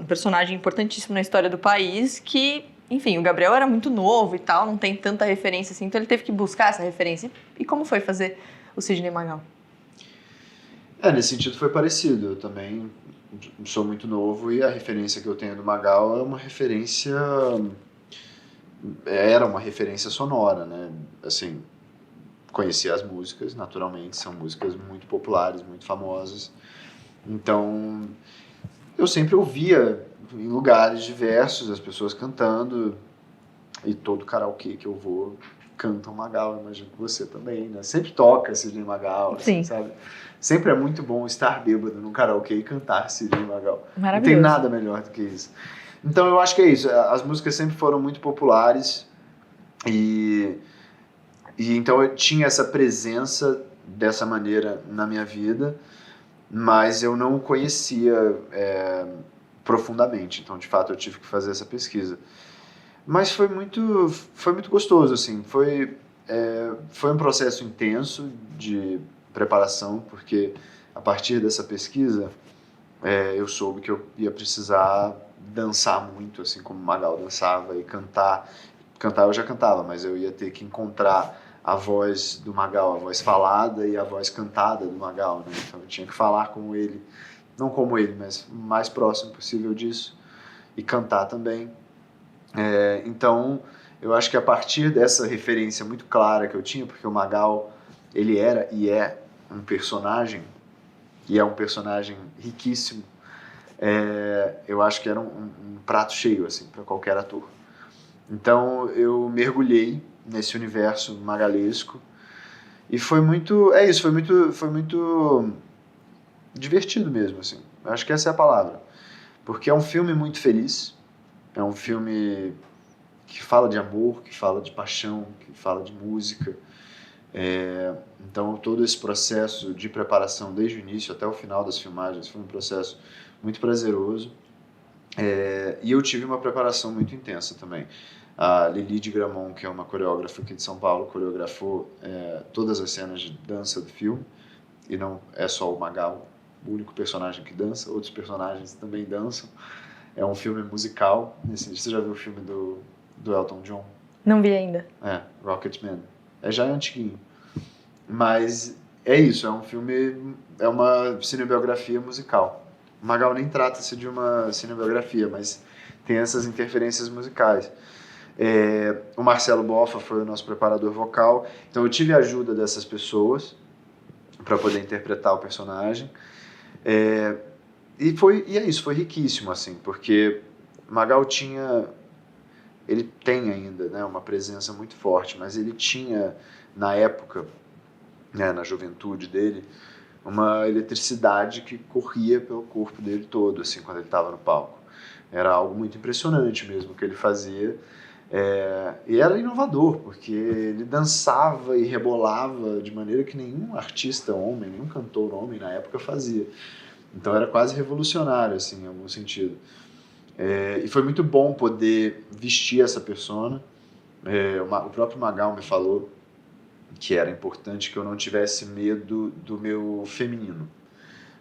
personagem importantíssimo na história do país que, enfim, o Gabriel era muito novo e tal, não tem tanta referência assim, então ele teve que buscar essa referência. E como foi fazer o Sidney Magal? Nesse sentido foi parecido. Eu também sou muito novo e a referência que eu tenho do Magal é uma referência... Era uma referência sonora, né? Assim, conhecia as músicas, naturalmente, são músicas muito populares, muito famosas. Então, eu sempre ouvia em lugares diversos as pessoas cantando, e todo karaokê que eu vou canta um Magal, imagino que você também, né? Sempre toca Sidney Magal, assim, sabe? Sempre é muito bom estar bêbado no karaokê e cantar Sidney Magal. Não tem nada melhor do que isso. Então eu acho que é isso, as músicas sempre foram muito populares e então eu tinha essa presença dessa maneira na minha vida, mas eu não o conhecia profundamente, então de fato eu tive que fazer essa pesquisa. Mas foi muito gostoso, assim, foi um processo intenso de preparação, porque a partir dessa pesquisa eu soube que eu ia precisar dançar muito, assim como Magal dançava, e cantar. Cantar eu já cantava, mas eu ia ter que encontrar a voz do Magal, a voz falada e a voz cantada do Magal, né? Então eu tinha que falar como ele, não como ele, mas o mais próximo possível disso, e cantar também. Então eu acho que a partir dessa referência muito clara que eu tinha, porque o Magal, ele era e é um personagem, e é um personagem riquíssimo, eu acho que era um prato cheio, assim, para qualquer ator. Então eu mergulhei nesse universo magalesco e foi muito, foi muito divertido mesmo, assim. Eu acho que essa é a palavra, porque é um filme muito feliz, é um filme que fala de amor, que fala de paixão, que fala de música, Então, todo esse processo de preparação, desde o início até o final das filmagens, foi um processo muito prazeroso. E eu tive uma preparação muito intensa também. A Lili de Gramont, que é uma coreógrafa aqui de São Paulo, coreografou todas as cenas de dança do filme, e não é só o Magal, o único personagem que dança, outros personagens também dançam. É um filme musical. Você já viu o filme do Elton John? Não vi ainda. Rocketman. Já é antiguinho. Mas é isso, é um filme, é uma cinebiografia musical. O Magal nem trata-se de uma cinebiografia, mas tem essas interferências musicais. O Marcelo Boffa foi o nosso preparador vocal, então eu tive a ajuda dessas pessoas para poder interpretar o personagem. E é isso, foi riquíssimo, assim, porque Magal ele tem ainda, né, uma presença muito forte, mas ele tinha, na época, né, na juventude dele, uma eletricidade que corria pelo corpo dele todo, assim, quando ele estava no palco. Era algo muito impressionante mesmo que ele fazia. E era inovador, porque ele dançava e rebolava de maneira que nenhum artista homem, nenhum cantor homem na época fazia. Então era quase revolucionário, assim, em algum sentido. E foi muito bom poder vestir essa persona. O próprio Magal me falou que era importante que eu não tivesse medo do meu feminino,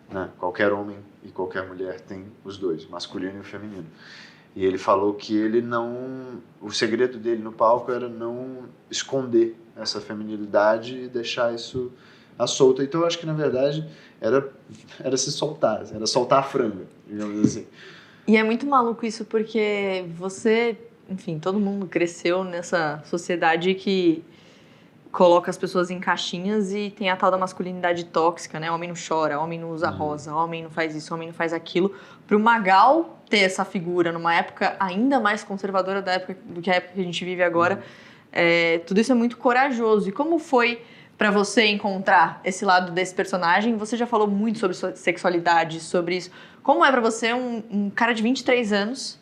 né? Qualquer homem e qualquer mulher tem os dois, o masculino e o feminino. E ele falou que o segredo dele no palco era não esconder essa feminilidade e deixar isso à solta. Então eu acho que na verdade era se soltar, era soltar a franga, digamos assim. E é muito maluco isso porque você, enfim, todo mundo cresceu nessa sociedade que coloca as pessoas em caixinhas e tem a tal da masculinidade tóxica, né? Homem não chora, homem não usa rosa, homem não faz isso, homem não faz aquilo. Pro Magal ter essa figura numa época ainda mais conservadora do que a época que a gente vive agora, tudo isso é muito corajoso. E como foi pra você encontrar esse lado desse personagem? Você já falou muito sobre sua sexualidade, sobre isso. Como é pra você, um cara de 23 anos,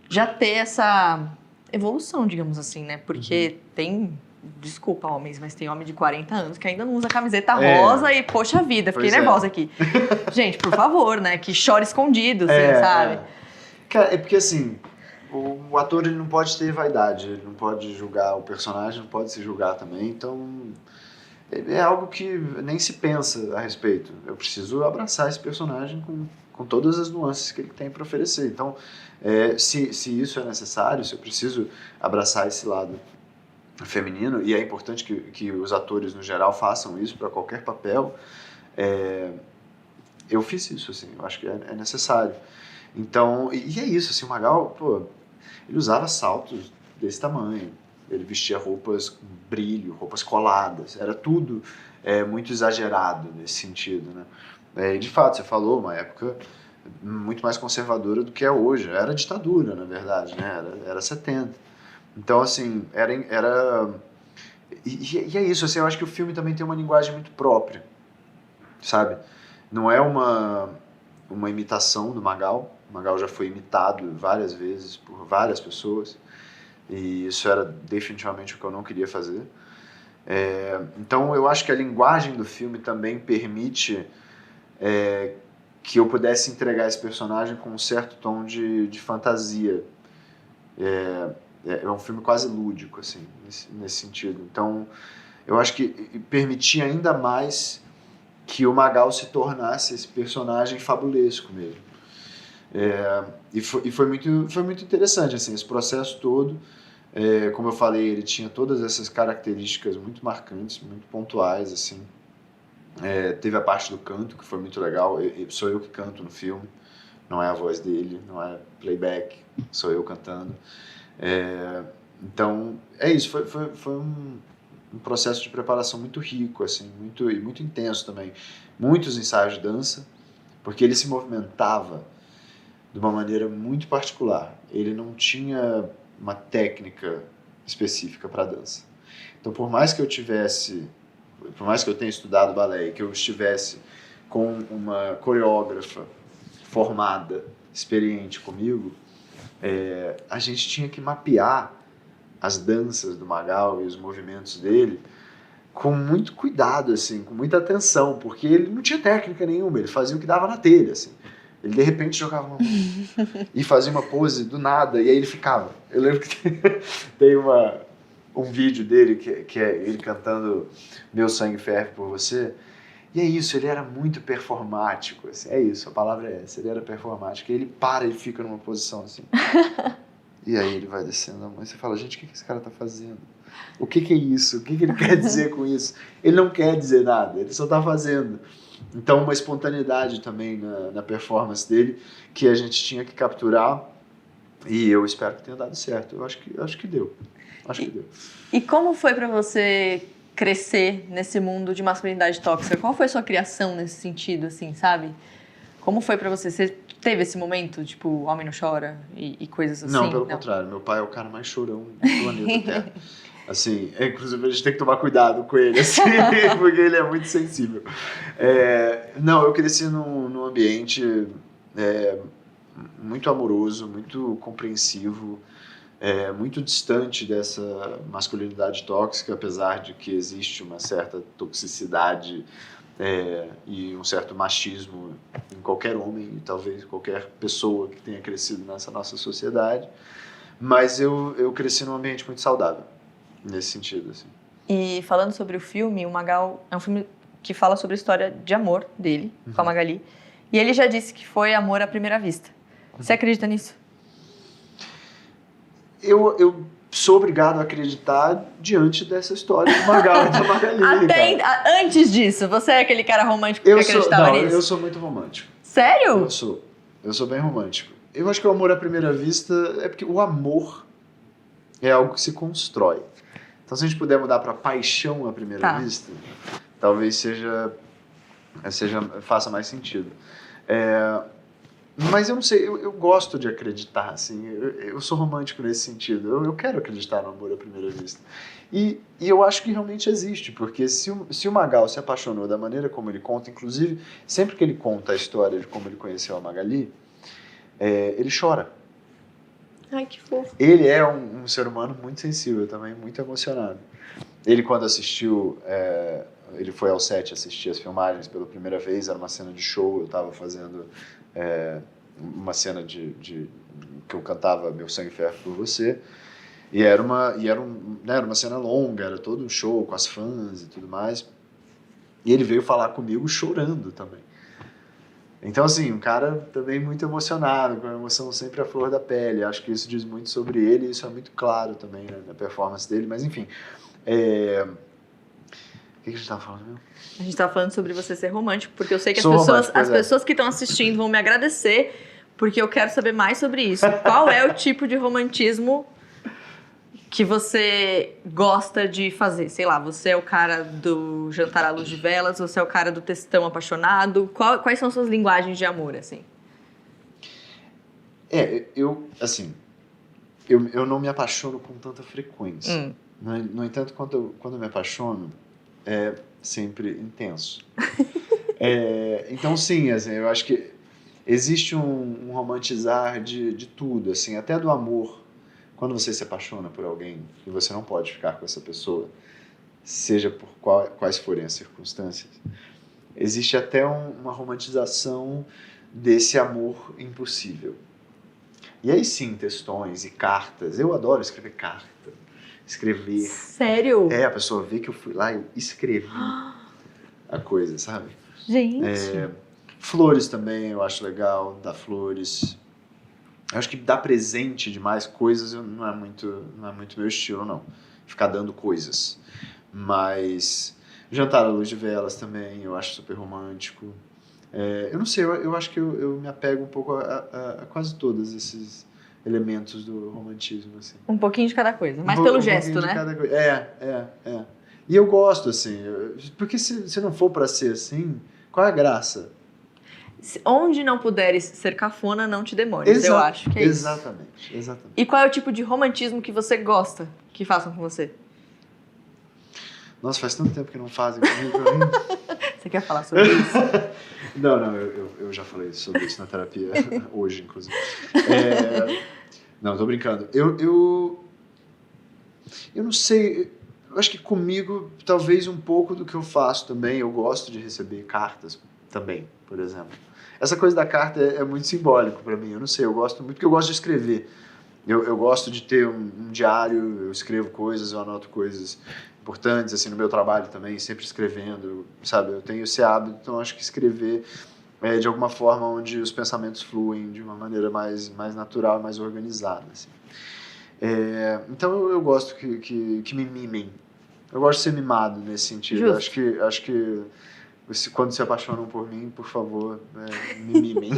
já ter essa evolução, digamos assim, né? Porque tem... Desculpa, homens, mas tem homem de 40 anos que ainda não usa camiseta rosa e, poxa vida, fiquei nervosa aqui. Gente, por favor, né? Que chora escondido, assim, sabe? Cara, é porque, assim, o ator ele não pode ter vaidade, ele não pode julgar o personagem, não pode se julgar também, então é algo que nem se pensa a respeito. Eu preciso abraçar esse personagem com todas as nuances que ele tem para oferecer. Então, se isso é necessário, se eu preciso abraçar esse lado feminino, e é importante que os atores no geral façam isso para qualquer papel, eu fiz isso, assim, eu acho que é necessário. Então, e é isso, assim, o Magal, ele usava saltos desse tamanho, ele vestia roupas com brilho, roupas coladas, era tudo muito exagerado nesse sentido, né? E de fato, você falou, uma época muito mais conservadora do que é hoje, era ditadura, na verdade, né? Era 70. Então, assim, e é isso, assim, eu acho que o filme também tem uma linguagem muito própria, sabe? Não é uma imitação do Magal. O Magal já foi imitado várias vezes por várias pessoas, e isso era definitivamente o que eu não queria fazer. Então, eu acho que a linguagem do filme também permite que eu pudesse entregar esse personagem com um certo tom de fantasia. É um filme quase lúdico, assim, nesse sentido. Então, eu acho que permitia ainda mais que o Magal se tornasse esse personagem fabulesco mesmo. E foi muito interessante, assim, esse processo todo. Como eu falei, ele tinha todas essas características muito marcantes, muito pontuais, assim. Teve a parte do canto, que foi muito legal. Sou eu que canto no filme, não é a voz dele, não é playback, sou eu cantando. Então, é isso, foi um processo de preparação muito rico, assim, muito intenso também. Muitos ensaios de dança, porque ele se movimentava de uma maneira muito particular. Ele não tinha uma técnica específica para dança. Então, por mais que eu tenha estudado balé e que eu estivesse com uma coreógrafa formada, experiente comigo, a gente tinha que mapear as danças do Magal e os movimentos dele com muito cuidado, assim, com muita atenção, porque ele não tinha técnica nenhuma, ele fazia o que dava na telha, assim. Ele, de repente, jogava uma mão e fazia uma pose do nada, e aí ele ficava. Eu lembro que tem um vídeo dele, que é ele cantando Meu Sangue Ferve por Você, e é isso, ele era muito performático, assim, é isso, a palavra é essa, ele era performático, e ele para e fica numa posição assim. E aí ele vai descendo a mão, e você fala, gente, o que esse cara tá fazendo? O que é isso? O que ele quer dizer com isso? Ele não quer dizer nada, ele só tá fazendo. Então, uma espontaneidade também na performance dele, que a gente tinha que capturar, e eu espero que tenha dado certo. Eu acho que deu. Acho que deu. E como foi pra você crescer nesse mundo de masculinidade tóxica? Qual foi a sua criação nesse sentido, assim, sabe? Como foi pra você? Você teve esse momento, tipo, homem não chora e coisas assim? Não, pelo contrário. Meu pai é o cara mais chorão do planeta Terra. Assim, inclusive a gente tem que tomar cuidado com ele, assim, porque ele é muito sensível. Não, eu cresci num ambiente muito amoroso, muito compreensivo, muito distante dessa masculinidade tóxica, apesar de que existe uma certa toxicidade e um certo machismo em qualquer homem e talvez qualquer pessoa que tenha crescido nessa nossa sociedade. Mas eu cresci num ambiente muito saudável. Nesse sentido, assim. E falando sobre o filme, o Magal é um filme que fala sobre a história de amor dele, com a Magali. E ele já disse que foi amor à primeira vista. Você acredita nisso? Eu sou obrigado a acreditar diante dessa história do Magal e da Magali. Antes disso, você é aquele cara romântico que acreditava nisso? Eu sou muito romântico. Sério? Eu sou bem romântico. Eu acho que o amor à primeira vista é porque o amor é algo que se constrói. Então, se a gente puder mudar para paixão à primeira vista, talvez faça mais sentido. Mas eu não sei, eu gosto de acreditar, assim, eu sou romântico nesse sentido, eu quero acreditar no amor à primeira vista. E eu acho que realmente existe, porque se o Magal se apaixonou da maneira como ele conta, inclusive, sempre que ele conta a história de como ele conheceu a Magali, ele chora. Ai, que fofo. Ele é um ser humano muito sensível também, muito emocionado. Ele, quando assistiu, ele foi ao set assistir as filmagens pela primeira vez, era uma cena de show, eu estava fazendo uma cena que eu cantava Meu Sangue Ferve por Você, e era uma cena longa, era todo um show com as fãs e tudo mais, e ele veio falar comigo chorando também. Então, assim, um cara também muito emocionado, com a emoção sempre à flor da pele. Acho que isso diz muito sobre ele e isso é muito claro também, né, na performance dele. Mas, enfim, o que a gente estava falando mesmo? A gente estava falando sobre você ser romântico, porque eu sei que as pessoas que estão assistindo vão me agradecer, porque eu quero saber mais sobre isso. Qual é o tipo de romantismo que você gosta de fazer? Sei lá, você é o cara do jantar à luz de velas, você é o cara do textão apaixonado. Quais são suas linguagens de amor, assim? Eu não me apaixono com tanta frequência. No entanto, quando eu me apaixono, é sempre intenso. Então, sim, assim, eu acho que existe um romantizar de tudo, assim, até do amor. Quando você se apaixona por alguém e você não pode ficar com essa pessoa, seja por quais forem as circunstâncias, existe até uma romantização desse amor impossível. E aí sim, textões e cartas. Eu adoro escrever carta. Escrever. Sério? A pessoa vê que eu fui lá e eu escrevi a coisa, sabe? Gente. Flores também, eu acho legal, dar flores. Eu acho que dar presente de mais coisas não é muito meu estilo, não. Ficar dando coisas. Mas jantar à luz de velas também, eu acho super romântico. Eu não sei, eu acho que eu me apego um pouco a quase todos esses elementos do romantismo, assim. Um pouquinho de cada coisa, mas pelo gesto, né? E eu gosto, assim, porque se não for pra ser assim, qual é a graça? Onde não puderes ser cafona, não te demores. Eu acho que é isso. Exatamente. E qual é o tipo de romantismo que você gosta que façam com você? Nossa, faz tanto tempo que não fazem comigo. Você quer falar sobre isso? Não, eu já falei sobre isso na terapia, hoje, inclusive. Não, tô brincando. Eu não sei, Eu acho que comigo, talvez um pouco do que eu faço também, eu gosto de receber cartas também, por exemplo. Essa coisa da carta é muito simbólico para mim, eu não sei, eu gosto muito porque eu gosto de escrever. Eu gosto de ter um diário, eu escrevo coisas, eu anoto coisas importantes, assim, no meu trabalho também, sempre escrevendo, sabe? Eu tenho esse hábito, então acho que escrever é de alguma forma onde os pensamentos fluem de uma maneira mais natural, mais organizada, assim. Então eu gosto que me mimem. Eu gosto de ser mimado nesse sentido. Acho que quando se apaixonam por mim, por favor, me mimem.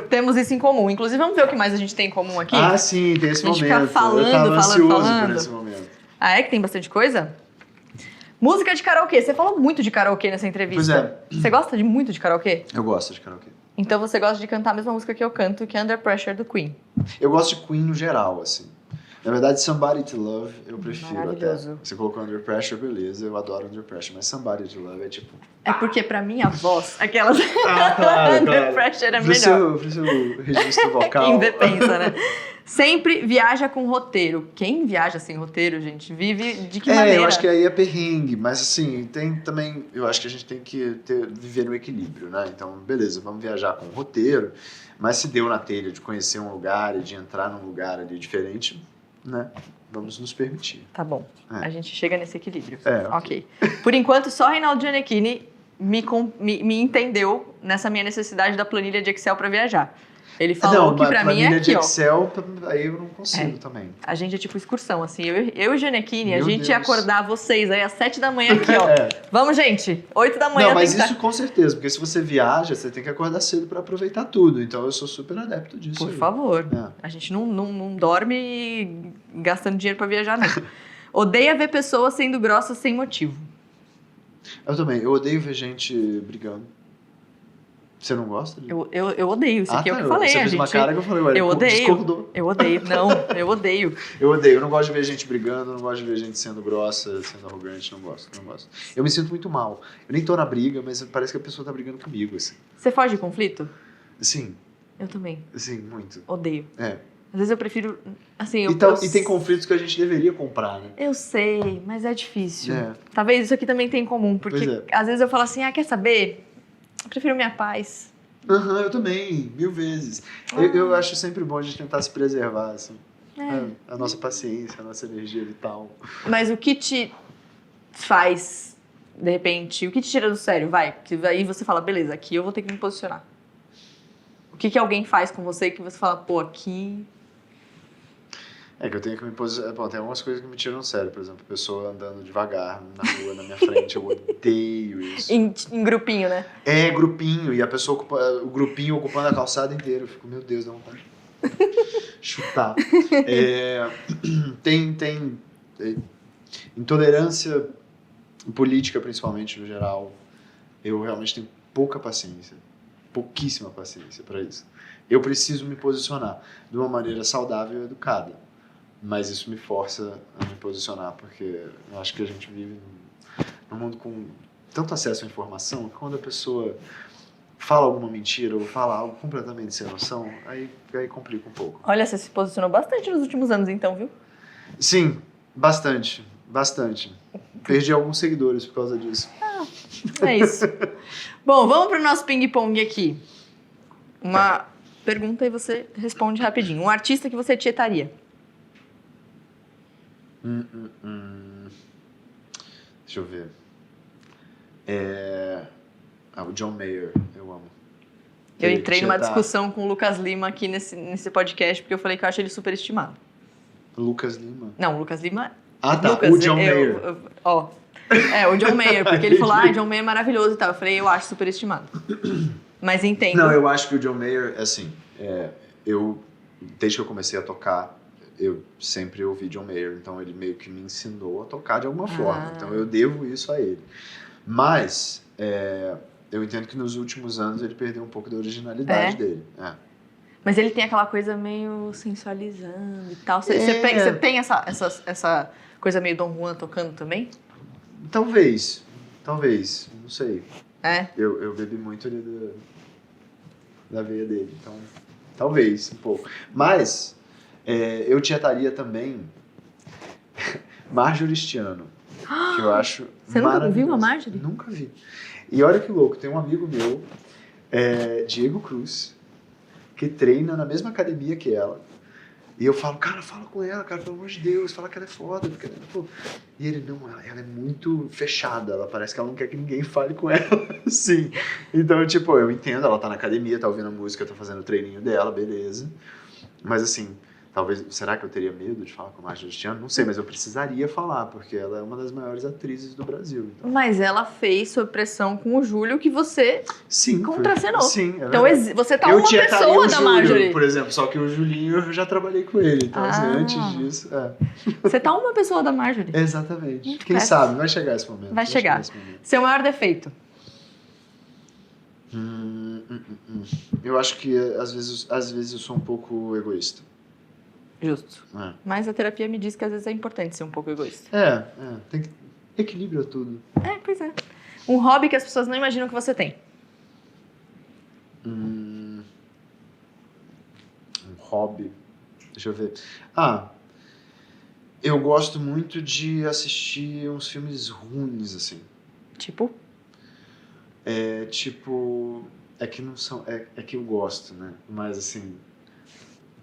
Temos isso em comum. Inclusive, vamos ver o que mais a gente tem em comum aqui? Ah, sim, tem esse momento. A gente fica falando. Por esse momento. Ah, é que tem bastante coisa? Música de karaokê. Você falou muito de karaokê nessa entrevista. Pois é. Você gosta muito de karaokê? Eu gosto de karaokê. Então você gosta de cantar a mesma música que eu canto, que é Under Pressure, do Queen. Eu gosto de Queen no geral, assim. Na verdade, Somebody to Love eu prefiro até. Maravilhoso. Você colocou Under Pressure, beleza, eu adoro Under Pressure, mas Somebody to Love é tipo... É porque pra mim a voz, aquelas claro, Under Pressure é melhor. Pro seu registro vocal. Quem vê pensa, né? Sempre viaja com roteiro. Quem viaja sem roteiro, gente, vive de que maneira? Eu acho que aí é perrengue, mas assim, tem também, eu acho que a gente tem que viver no equilíbrio, né? Então, beleza, vamos viajar com roteiro, mas se deu na telha de conhecer um lugar e de entrar num lugar ali diferente, né? Vamos nos permitir. Tá bom, a gente chega nesse equilíbrio. Ok. Por enquanto, só Reinaldo Gianecchini me entendeu nessa minha necessidade da planilha de Excel para viajar. Ele falou que pra mim é aqui, de Excel, aí eu não consigo também. A gente é tipo excursão, assim. Eu e o Gianecchini, a gente Deus. ia acordar vocês aí às 7 da manhã aqui, ó. Vamos, gente, 8 da manhã. Não, mas isso com certeza, porque se você viaja, você tem que acordar cedo pra aproveitar tudo. Então eu sou super adepto disso. Por favor. A gente não dorme gastando dinheiro pra viajar, não. Odeia ver pessoas sendo grossas sem motivo. Eu também. Eu odeio ver gente brigando. Você não gosta? Eu odeio. Isso aqui é o que eu falei. Você fez uma cara que eu falei, olha, eu odeio. Discordou. Eu odeio. Não, eu odeio. Eu odeio. Eu não gosto de ver gente brigando, não gosto de ver gente sendo grossa, sendo arrogante. Não gosto. Eu me sinto muito mal. Eu nem tô na briga, mas parece que a pessoa tá brigando comigo, assim. Você foge de conflito? Sim. Eu também. Sim, muito. Odeio. Às vezes eu prefiro... Assim, E tem conflitos que a gente deveria comprar, né? Eu sei, mas é difícil. Talvez isso aqui também tenha em comum, porque às vezes eu falo assim, quer saber? Eu prefiro minha paz. Eu também, 1000 vezes. Eu acho sempre bom a gente tentar se preservar, assim. A nossa paciência, a nossa energia vital. Mas o que te faz, de repente, o que te tira do sério, que aí você fala, beleza, aqui eu vou ter que me posicionar. O que alguém faz com você que você fala, pô, aqui... Que eu tenho que me posicionar. Bom, tem algumas coisas que me tiram do sério. Por exemplo, a pessoa andando devagar na rua, na minha frente. Eu odeio isso. Em grupinho, né? Grupinho. E a pessoa o grupinho ocupando a calçada inteira. Eu fico, meu Deus, dá vontade de chutar. Tem intolerância política, principalmente, no geral. Eu realmente tenho pouca paciência. Pouquíssima paciência para isso. Eu preciso me posicionar de uma maneira saudável e educada. Mas isso me força a me posicionar, porque eu acho que a gente vive num mundo com tanto acesso à informação que quando a pessoa fala alguma mentira ou fala algo completamente sem noção, aí complica um pouco. Olha, você se posicionou bastante nos últimos anos, então, viu? Sim, bastante. Perdi alguns seguidores por causa disso. É isso. Bom, vamos para o nosso ping-pong aqui. Uma pergunta e você responde rapidinho. Um artista que você tietaria? Deixa eu ver. O John Mayer, eu amo. Eu entrei numa discussão com o Lucas Lima aqui nesse podcast, porque eu falei que eu acho ele superestimado. Lucas Lima? Não, o Lucas Lima... Ah, tá. Lucas, o John Mayer. O John Mayer, porque ele falou, John Mayer é maravilhoso e tal. Eu falei, eu acho superestimado. Mas entendo. Não, eu acho que o John Mayer, assim, desde que eu comecei a tocar, eu sempre ouvi John Mayer, então ele meio que me ensinou a tocar de alguma forma. Então eu devo isso a ele. Mas eu entendo que nos últimos anos ele perdeu um pouco da originalidade dele. Mas ele tem aquela coisa meio sensualizando e tal. Você tem essa coisa meio Dom Juan tocando também? Talvez, não sei. Eu bebi muito ali da veia dele, então talvez um pouco. Mas eu tietaria também Marjorie St. que eu acho Você nunca maravilhosa. viu a Marjorie? Nunca vi. E olha que louco, tem um amigo meu, Diego Cruz, que treina na mesma academia que ela. E eu falo, cara, fala com ela, cara, pelo amor de Deus, fala que ela é foda. Porque pô. E ele, não, ela é muito fechada, ela parece que ela não quer que ninguém fale com ela. Sim. Então, tipo, eu entendo, ela tá na academia, tá ouvindo a música, tá fazendo o treininho dela, beleza. Mas assim, talvez, será que eu teria medo de falar com a Marjorie este ano? Não sei, mas eu precisaria falar, porque ela é uma das maiores atrizes do Brasil. Então. Mas ela fez sua pressão com o Júlio que você contracenou. Sim, então você tá uma pessoa da Marjorie. Por exemplo, só que o Julinho eu já trabalhei com ele. Então, assim, antes disso. Você tá uma pessoa da Marjorie. Exatamente. Muito Quem perto. sabe, vai chegar esse momento. Vai chegar. Seu maior defeito? Eu acho que às vezes eu sou um pouco egoísta. Justo. Mas a terapia me diz que às vezes é importante ser um pouco egoísta. Tem que equilibra tudo. Pois é. Um hobby que as pessoas não imaginam que você tem. Um hobby. Deixa eu ver. Eu gosto muito de assistir uns filmes ruins, assim. Tipo? É que não são. É que eu gosto, né? Mas assim.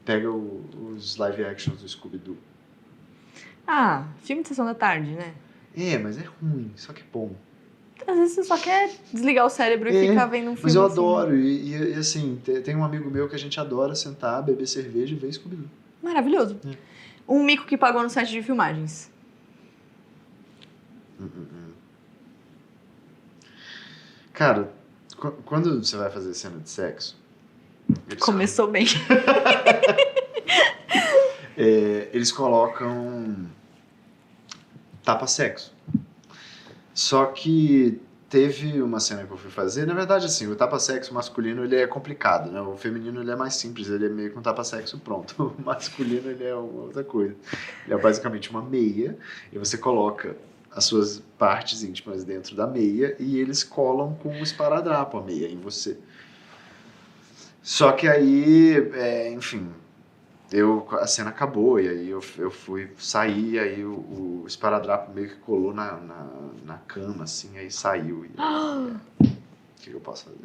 Pega os live actions do Scooby-Doo. Filme de sessão da tarde, né? Mas é ruim, só que é bom. Às vezes você só quer desligar o cérebro e ficar vendo um filme. Mas eu assim, adoro. E assim, tem um amigo meu que a gente adora sentar, beber cerveja e ver Scooby-Doo. Maravilhoso. Um mico que pagou no set de filmagens. Cara, quando você vai fazer cena de sexo... Começou bem. Eles colocam tapa-sexo. Só que teve uma cena que eu fui fazer, na verdade assim, o tapa-sexo masculino ele é complicado, né? O feminino ele é mais simples, ele é meio que um tapa-sexo pronto. O masculino ele é uma outra coisa. Ele é basicamente uma meia e você coloca as suas partes íntimas dentro da meia e eles colam com um esparadrapo a meia em você. Só que aí, enfim, a cena acabou e aí eu fui sair, aí o esparadrapo meio que colou na cama, assim, aí saiu. O que eu posso fazer?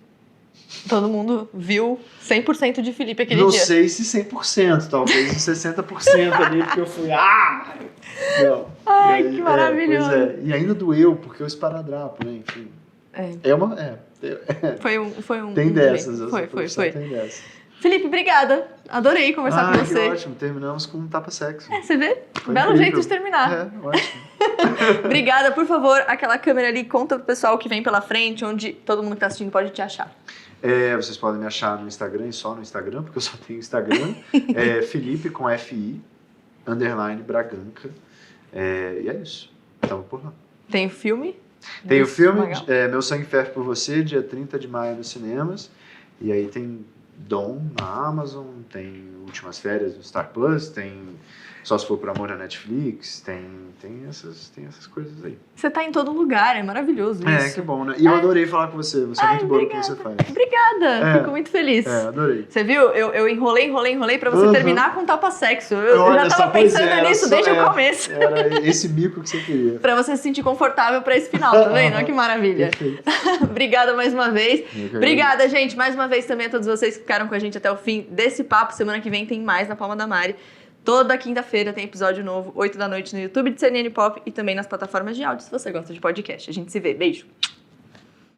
Todo mundo viu 100% de Felipe aquele dia. Não dia. sei se 100%, talvez uns 60% ali, porque eu fui, Não. Ai, que maravilhoso. Pois é, e ainda doeu, porque o esparadrapo, né, enfim. Foi um... Tem dessas. Foi. Tem dessas. Felipe, obrigada. Adorei conversar com você. Que ótimo. Terminamos com um tapa-sexo. Você vê? Foi Belo incrível. jeito de terminar. Ótimo. Obrigada. Por favor, aquela câmera ali, conta pro pessoal que vem pela frente, onde todo mundo que tá assistindo pode te achar. Vocês podem me achar no Instagram e só no Instagram, porque eu só tenho Instagram. Felipe com FI, _ Braganca. E é isso. Tamo por lá. Tem filme? Tem o filme Meu Sangue Ferve por Você, dia 30 de maio nos cinemas. E aí tem Dom na Amazon, tem Últimas Férias no Star Plus, tem Só Se For Por Amor na Netflix, tem essas coisas aí. Você tá em todo lugar, é maravilhoso isso. Que bom, né? E eu adorei falar com você, você é muito boa no que você faz. Obrigada, fico muito feliz. Adorei. Você viu? Eu enrolei pra você terminar com tapa-sexo. Eu já tava pensando nisso desde o começo. Era esse mico que você queria. Pra você se sentir confortável pra esse final, tá vendo? Olha que maravilha. Obrigada mais uma vez. Obrigada, gente, mais uma vez também a todos vocês que ficaram com a gente até o fim desse papo. Semana que vem tem mais na Palma da Mari. Toda quinta-feira tem episódio novo, 8 da noite no YouTube de CNN Pop e também nas plataformas de áudio, se você gosta de podcast. A gente se vê. Beijo!